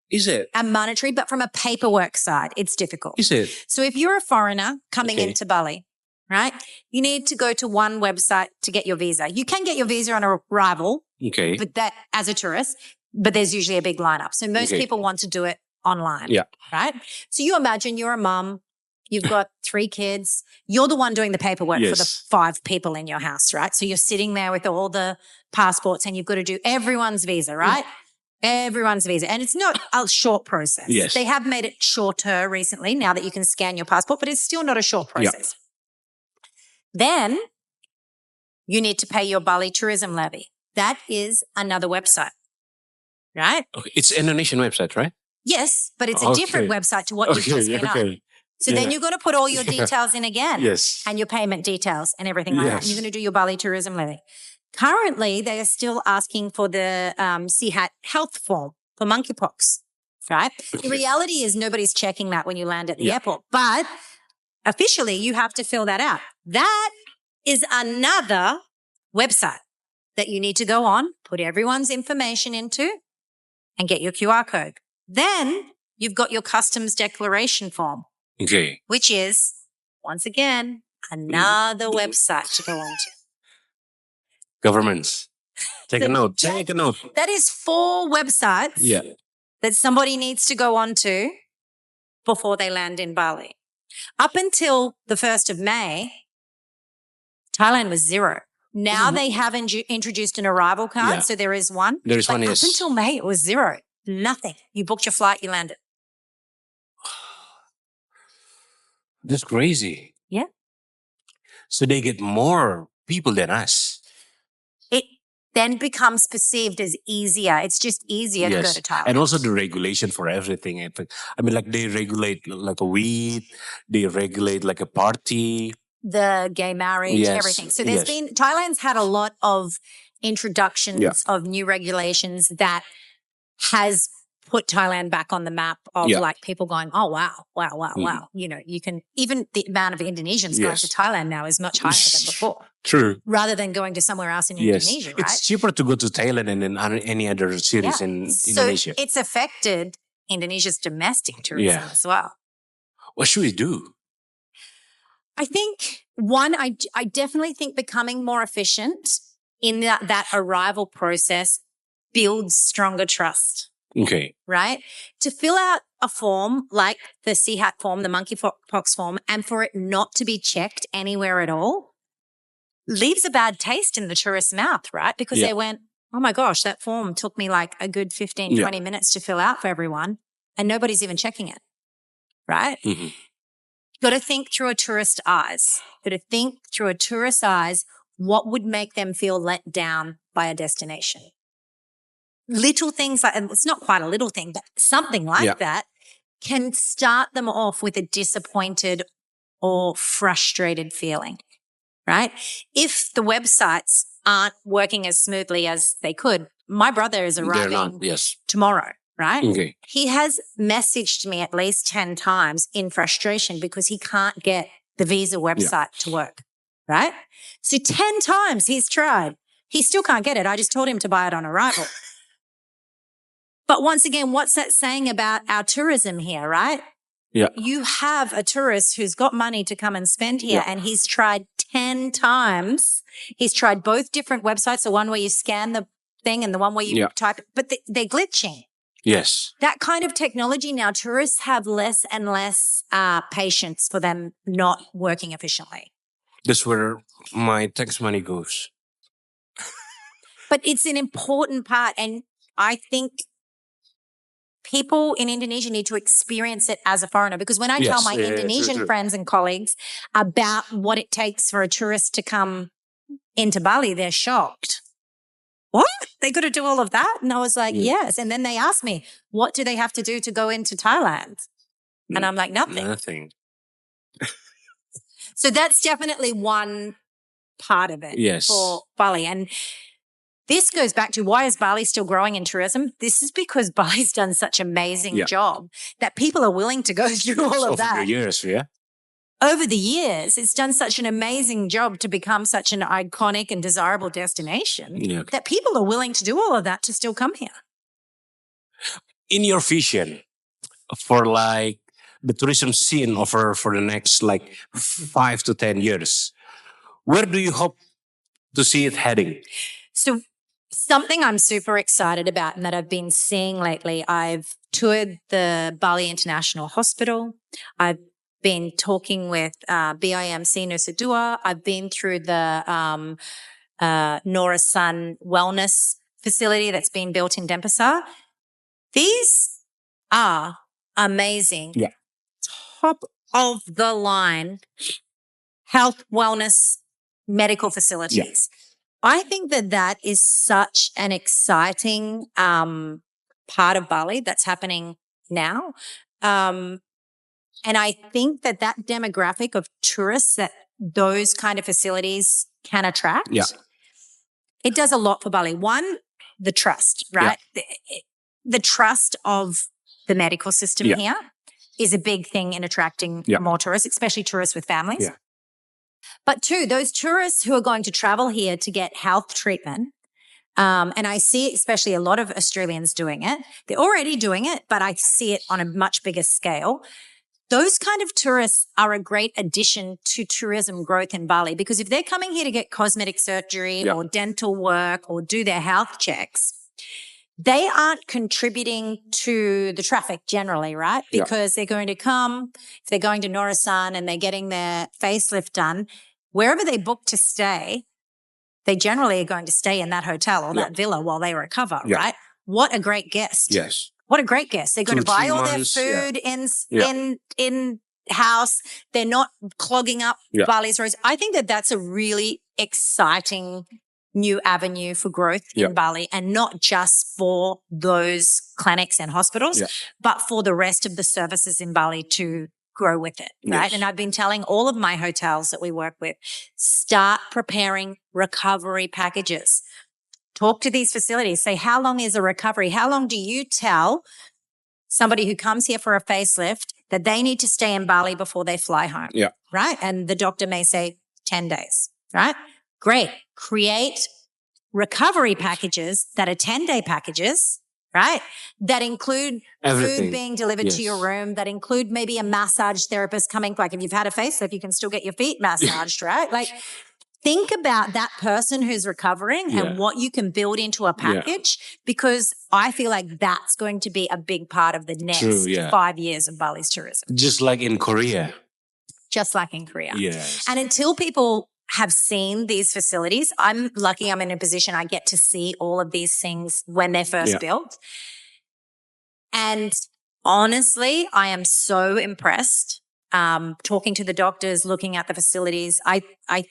Is it? a monetary, but from a paperwork side, it's difficult. Is it? So if you're a foreigner coming into Bali, right, you need to go to one website to get your visa. You can get your visa on arrival, but that as a tourist, but there's usually a big lineup. So most people want to do it online, right? So you imagine you're a mum, you've got 3 kids, you're the one doing the paperwork for the 5 people in your house, right? So you're sitting there with all the passports and you've got to do everyone's visa, right? Everyone's visa. And it's not a short process. Yes. They have made it shorter recently now that you can scan your passport, but it's still not a short process. Then you need to pay your Bali tourism levy. That is another website, right? Okay. It's an Indonesian website, right? Yes, but it's a different website to what you've just been on. So then you're going to put all your details in again. Yes. And your payment details and everything like that. And you're going to do your Bali tourism levy. Currently, they are still asking for the Sihat health form for monkeypox, right? The reality is nobody's checking that when you land at the airport. But officially, you have to fill that out. That is another website that you need to go on, put everyone's information into, and get your QR code. Then you've got your customs declaration form, which is, once again, another website to go on to. Governments. Take a note. That is 4 websites that somebody needs to go on to before they land in Bali. Up until the 1st of May, Thailand was 0. Now they have introduced an arrival card, so there is one. There is one, yes. Up until May, it was 0. Nothing. You booked your flight, you landed. That's crazy. Yeah. So they get more people than us. It then becomes perceived as easier. It's just easier to go to Thailand. And also the regulation for everything. I mean, like they regulate like a weed, they regulate like a party. The gay marriage, everything. So there's been, Thailand's had a lot of introductions of new regulations that has put Thailand back on the map of like people going, oh, wow. You know, you can, even the amount of Indonesians going to Thailand now is much higher than before. True. Rather than going to somewhere else in Indonesia, right? It's cheaper to go to Thailand and then any other cities in Indonesia. So it's affected Indonesia's domestic tourism as well. What should we do? I think, one, I definitely think becoming more efficient in that arrival process builds stronger trust. Okay. Right? To fill out a form like the Sihat form, the monkeypox form, and for it not to be checked anywhere at all, leaves a bad taste in the tourist's mouth, right? Because they went, oh my gosh, that form took me like a good 15, 20 minutes to fill out for everyone, and nobody's even checking it, right? Mm-hmm. Got to think through a tourist's eyes. What would make them feel let down by a destination? Little things like, and it's not quite a little thing, but something like that can start them off with a disappointed or frustrated feeling, right? If the websites aren't working as smoothly as they could, my brother is arriving tomorrow, right? Okay. He has messaged me at least 10 times in frustration because he can't get the visa website to work, right? So 10 times he's tried. He still can't get it. I just told him to buy it on arrival. But once again, what's that saying about our tourism here, right? Yeah. You have a tourist who's got money to come and spend here and he's tried 10 times. He's tried both different websites, the one where you scan the thing and the one where you type it, but they're glitching. Yes. That kind of technology now, tourists have less and less patience for them not working efficiently. That's where my tax money goes. But it's an important part, and I think people in Indonesia need to experience it as a foreigner, because when I tell my Indonesian friends and colleagues about what it takes for a tourist to come into Bali, they're shocked. What? They got to do all of that? And I was like, yes. And then they asked me, what do they have to do to go into Thailand? And I'm like, nothing. So that's definitely one part of it for Bali. And this goes back to, why is Bali still growing in tourism? This is because Bali's done such an amazing job that people are willing to go through all of that. Over the years, Over the years, it's done such an amazing job to become such an iconic and desirable destination that people are willing to do all of that to still come here. In your vision for like the tourism scene for the next like 5 to 10 years, where do you hope to see it heading? So something I'm super excited about and that I've been seeing lately, I've toured the Bali International Hospital. I've been talking with BIMC Nusa Dua. I've been through the Norasan Wellness facility that's been built in Denpasar. These are amazing. Yeah. Top of the line health, wellness, medical facilities. Yeah. I think that is such an exciting part of Bali that's happening now. And I think that demographic of tourists that those kind of facilities can attract, it does a lot for Bali. One, the trust, right? Yeah. The trust of the medical system here is a big thing in attracting more tourists, especially tourists with families. Yeah. But two, those tourists who are going to travel here to get health treatment, and I see especially a lot of Australians doing it. They're already doing it, but I see it on a much bigger scale. Those kind of tourists are a great addition to tourism growth in Bali, because if they're coming here to get cosmetic surgery or dental work or do their health checks, they aren't contributing to the traffic generally, right? Because they're going to come, if they're going to Norasan and they're getting their facelift done, wherever they book to stay, they generally are going to stay in that hotel or that villa while they recover, right? What a great guest. Yes. What a great guest. They're going to buy all their food in house. They're not clogging up Bali's roads. I think that's a really exciting new avenue for growth in Bali, and not just for those clinics and hospitals, but for the rest of the services in Bali to grow with it, right? Yes. And I've been telling all of my hotels that we work with, start preparing recovery packages. Talk to these facilities. Say, how long is a recovery? How long do you tell somebody who comes here for a facelift that they need to stay in Bali before they fly home? Yeah. Right? And the doctor may say 10 days, right? Great. Create recovery packages that are 10-day packages, right? That include food being delivered to your room, that include maybe a massage therapist coming. Like if you've had a facelift, you can still get your feet massaged, right? Like think about that person who's recovering and what you can build into a package, because I feel like that's going to be a big part of the next 5 years of Bali's tourism. Just like in Korea. Just like in Korea. Yes. And until people have seen these facilities, I'm lucky I'm in a position I get to see all of these things when they're first built. And honestly, I am so impressed. Talking to the doctors, looking at the facilities, I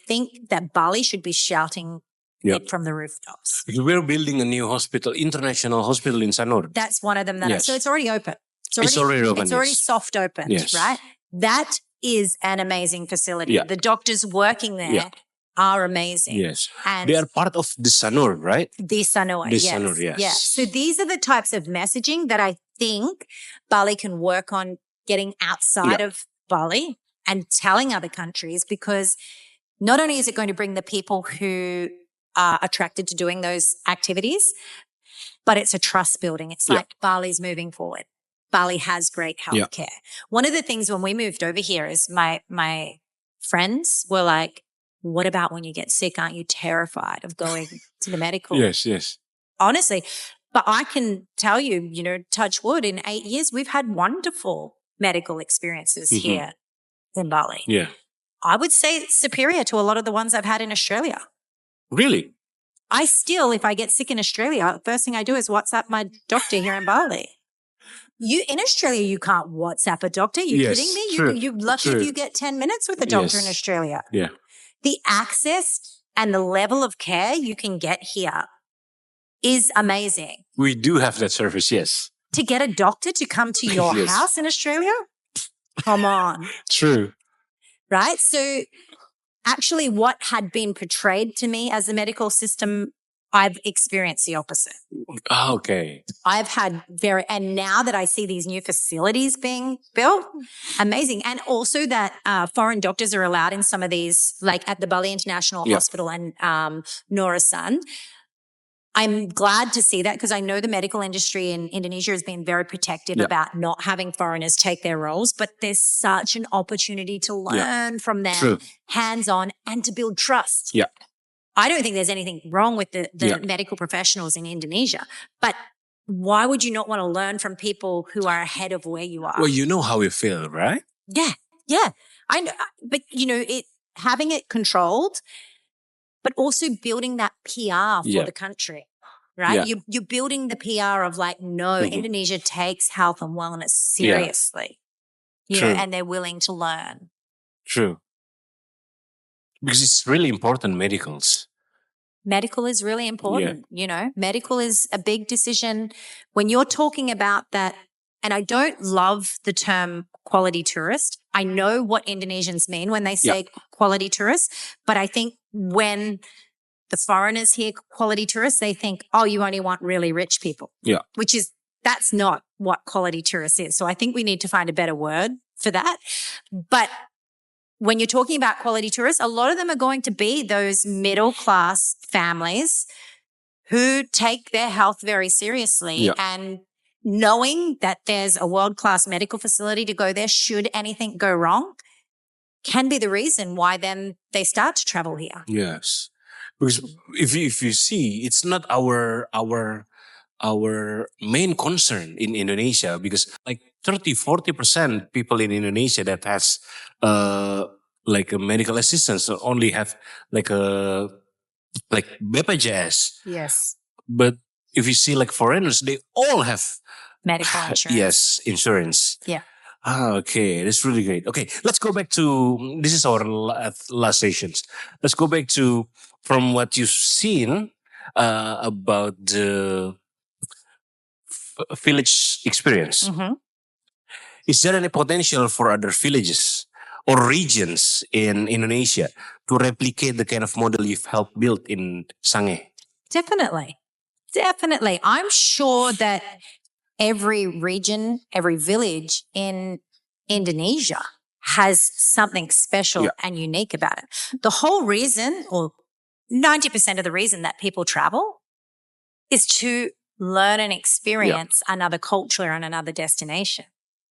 think that Bali should be shouting it from the rooftops. We're building a new hospital, international hospital in Sanur. That's one of them. So it's already open. It's already open. It's already soft opened, right? That is an amazing facility. Yeah. The doctors working there are amazing. Yes. And they are part of the Sanur, right? The Sanur, Sanur, yes. Yeah. So these are the types of messaging that I think Bali can work on getting outside of Bali and telling other countries, because not only is it going to bring the people who are attracted to doing those activities, but it's a trust building. It's like Bali's moving forward. Bali has great healthcare. One of the things when we moved over here is my friends were like, what about when you get sick? Aren't you terrified of going to the medical? Yes. Honestly. But I can tell you, touch wood, in 8 years, we've had wonderful medical experiences here in Bali. Yeah. I would say it's superior to a lot of the ones I've had in Australia. Really? I still, if I get sick in Australia, the first thing I do is WhatsApp my doctor here in Bali. In Australia, you can't WhatsApp a doctor. You're kidding me? True, you're lucky if you get 10 minutes with a doctor in Australia. Yeah. The access and the level of care you can get here is amazing. We do have that service, yes. To get a doctor to come to your house in Australia? Come on. True. Right? So actually what had been portrayed to me as the medical system, I've experienced the opposite. Okay. I've had and now that I see these new facilities being built, amazing. And also that foreign doctors are allowed in some of these, like at the Bali International Hospital and Norasan. I'm glad to see that, because I know the medical industry in Indonesia has been very protective about not having foreigners take their roles, but there's such an opportunity to learn from them hands-on and to build trust. Yeah. I don't think there's anything wrong with the medical professionals in Indonesia, but why would you not want to learn from people who are ahead of where you are? Well, you know how you feel, right? Yeah. I know, but having it controlled, but also building that PR for the country. right? You're building the PR of like, no, Indonesia takes health and wellness seriously, you know, and they're willing to learn. True. Because it's really important, medicals. Medical is really important, you know. Medical is a big decision when you're talking about that. And I don't love the term quality tourist. I know what Indonesians mean when they say quality tourist, but I think when the foreigners hear quality tourists, they think, oh, you only want really rich people. Yeah. That's not what quality tourist is. So I think we need to find a better word for that. But when you're talking about quality tourists, a lot of them are going to be those middle-class families who take their health very seriously and knowing that there's a world-class medical facility to go there should anything go wrong can be the reason why then they start to travel here. Yes. Because if you see, it's not our main concern in Indonesia, because like 30-40% people in Indonesia that has like a medical assistance only have like BPJS. Yes. But if you see like foreigners, they all have medical insurance. Yes, insurance. Yeah. Okay, that's really great. Okay, let's go back to, this is our last sessions. Let's go back to, from what you've seen about the village experience. Is there any potential for other villages or regions in Indonesia to replicate the kind of model you've helped build in Sange? Definitely. I'm sure that every region, every village in Indonesia has something special and unique about it. The whole reason, or 90% of the reason that people travel is to learn and experience another culture and another destination,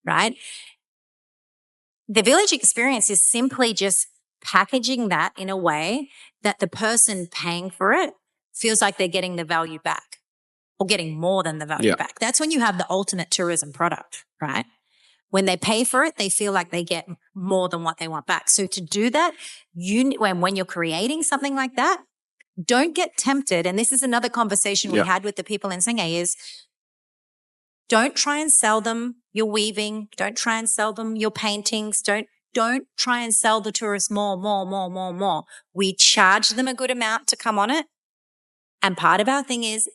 right? The village experience is simply just packaging that in a way that the person paying for it feels like they're getting the value back or getting more than the value back. That's when you have the ultimate tourism product, right? When they pay for it, they feel like they get more than what they want back. So to do that, when you're creating something like that, don't get tempted. And this is another conversation we had with the people in Sange is don't try and sell them your weaving. Don't try and sell them your paintings. Don't try and sell the tourists more. We charge them a good amount to come on it. And part of our thing is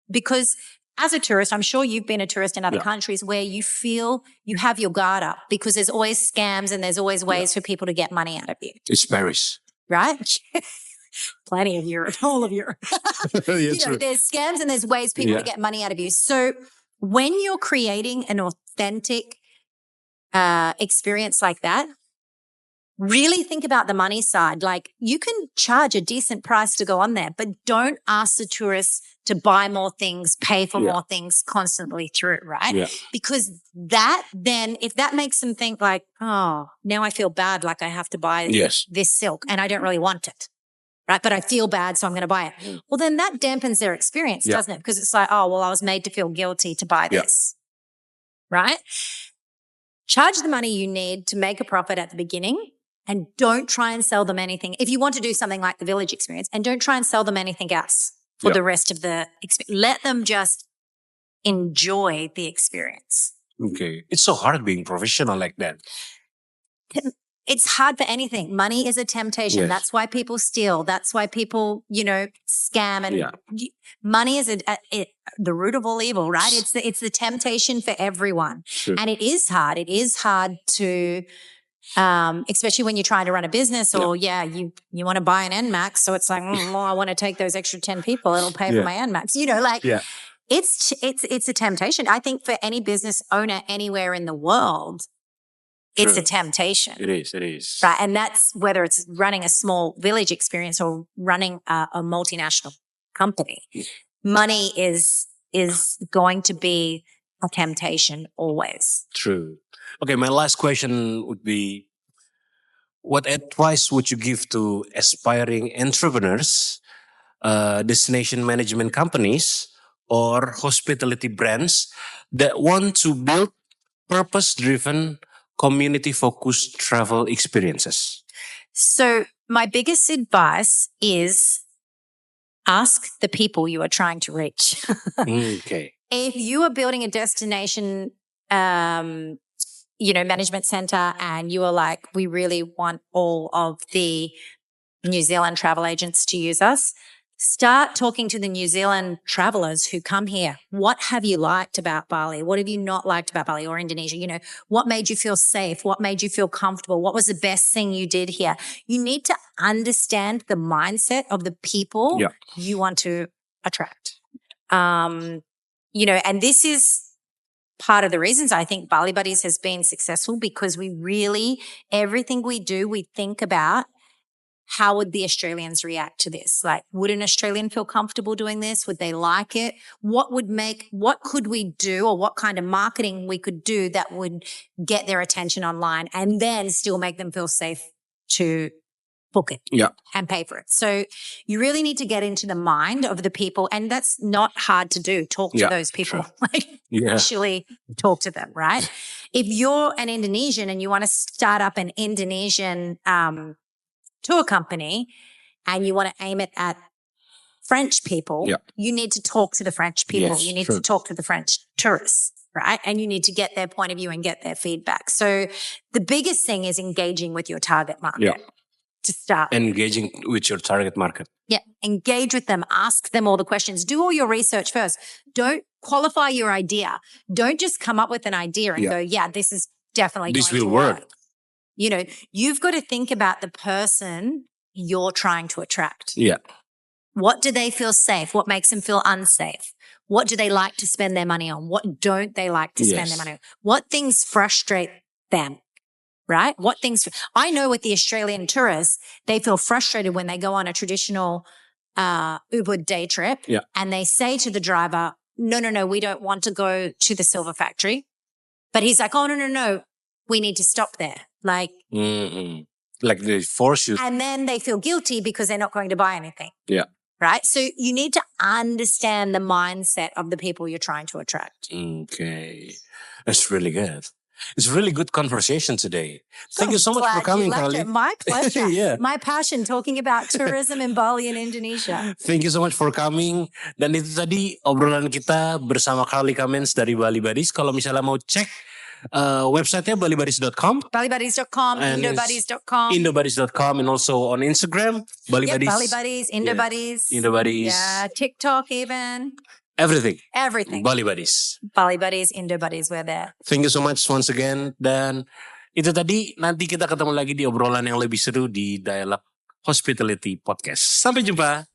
because as a tourist, I'm sure you've been a tourist in other countries where you feel you have your guard up because there's always scams and there's always ways for people to get money out of you. It's Paris. Right? Plenty of Europe, all of Europe. There's scams and there's ways people to get money out of you. So when you're creating an authentic experience like that, really think about the money side. Like you can charge a decent price to go on there, but don't ask the tourists to buy more things, pay for more things constantly through, right? Yeah. Because that then, if that makes them think like, oh, now I feel bad, like I have to buy this silk and I don't really want it, right? But I feel bad, so I'm going to buy it. Well, then that dampens their experience, doesn't it? Because it's like, oh, well, I was made to feel guilty to buy this, right? Charge the money you need to make a profit at the beginning. And don't try and sell them anything. If you want to do something like the village experience, and don't try and sell them anything else for the rest of the experience. Let them just enjoy the experience. Okay. It's so hard being professional like that. It's hard for anything. Money is a temptation. Yes. That's why people steal. That's why people, scam. And money is the root of all evil, right? It's the temptation for everyone. Sure. And it is hard. It is hard to... especially when you're trying to run a business or you want to buy an NMAX. So it's like, I want to take those extra 10 people. It'll pay for my NMAX, it's a temptation. I think for any business owner anywhere in the world, it's a temptation. It is. Right. And that's whether it's running a small village experience or running a multinational company. Money is going to be a temptation always. True. Okay, my last question would be, what advice would you give to aspiring entrepreneurs, destination management companies, or hospitality brands that want to build purpose-driven, community-focused travel experiences? So my biggest advice is ask the people you are trying to reach. Okay. If you are building a destination, management center and you are like, we really want all of the New Zealand travel agents to use us, start talking to the New Zealand travelers who come here. What have you liked about Bali? What have you not liked about Bali or Indonesia? What made you feel safe? What made you feel comfortable? What was the best thing you did here? You need to understand the mindset of the people you want to attract. And this is part of the reasons I think Bali Buddies has been successful, because everything we do, we think about, how would the Australians react to this? Like, would an Australian feel comfortable doing this? Would they like it? What could we do, or what kind of marketing we could do that would get their attention online and then still make them feel safe to book it and pay for it? So you really need to get into the mind of the people, and that's not hard to do. Talk to those people, actually talk to them, right? If you're an Indonesian and you want to start up an Indonesian tour company and you want to aim it at French people, you need to talk to the French people. Yes, you need to talk to the French tourists, right? And you need to get their point of view and get their feedback. So the biggest thing is engaging with your target market to start. Engaging with your target market. Yeah. Engage with them. Ask them all the questions. Do all your research first. Don't qualify your idea. Don't just come up with an idea and go, this is definitely this going will to work. You've got to think about the person you're trying to attract. Yeah. What do they feel safe? What makes them feel unsafe? What do they like to spend their money on? What don't they like to spend their money on? What things frustrate them, right? I know with the Australian tourists, they feel frustrated when they go on a traditional Uber day trip and they say to the driver, no, we don't want to go to the silver factory. But he's like, oh, no, we need to stop there. Like they force you. And then they feel guilty because they're not going to buy anything. Yeah. Right? So you need to understand the mindset of the people you're trying to attract. Okay. That's really good. It's a really good conversation today. Thank you so much for coming, Karlie. My pleasure. My passion, talking about tourism in Bali and Indonesia. Thank you so much for coming. Dan itu tadi obrolan kita bersama Karlie Cummins dari Bali Budies. Kalau misalnya mau cek website-nya balibuddies.com, indobuddies.com, and also on Instagram, Bali Buddies. Bali Buddies, Indo Buddies. Indo Buddies. Yeah, TikTok even. Everything. Bali Buddies. Bali Buddies, Indo Buddies, we're there. Thank you so much once again. Dan itu tadi, nanti kita ketemu lagi di obrolan yang lebih seru di Dialog Hospitality Podcast. Sampai jumpa.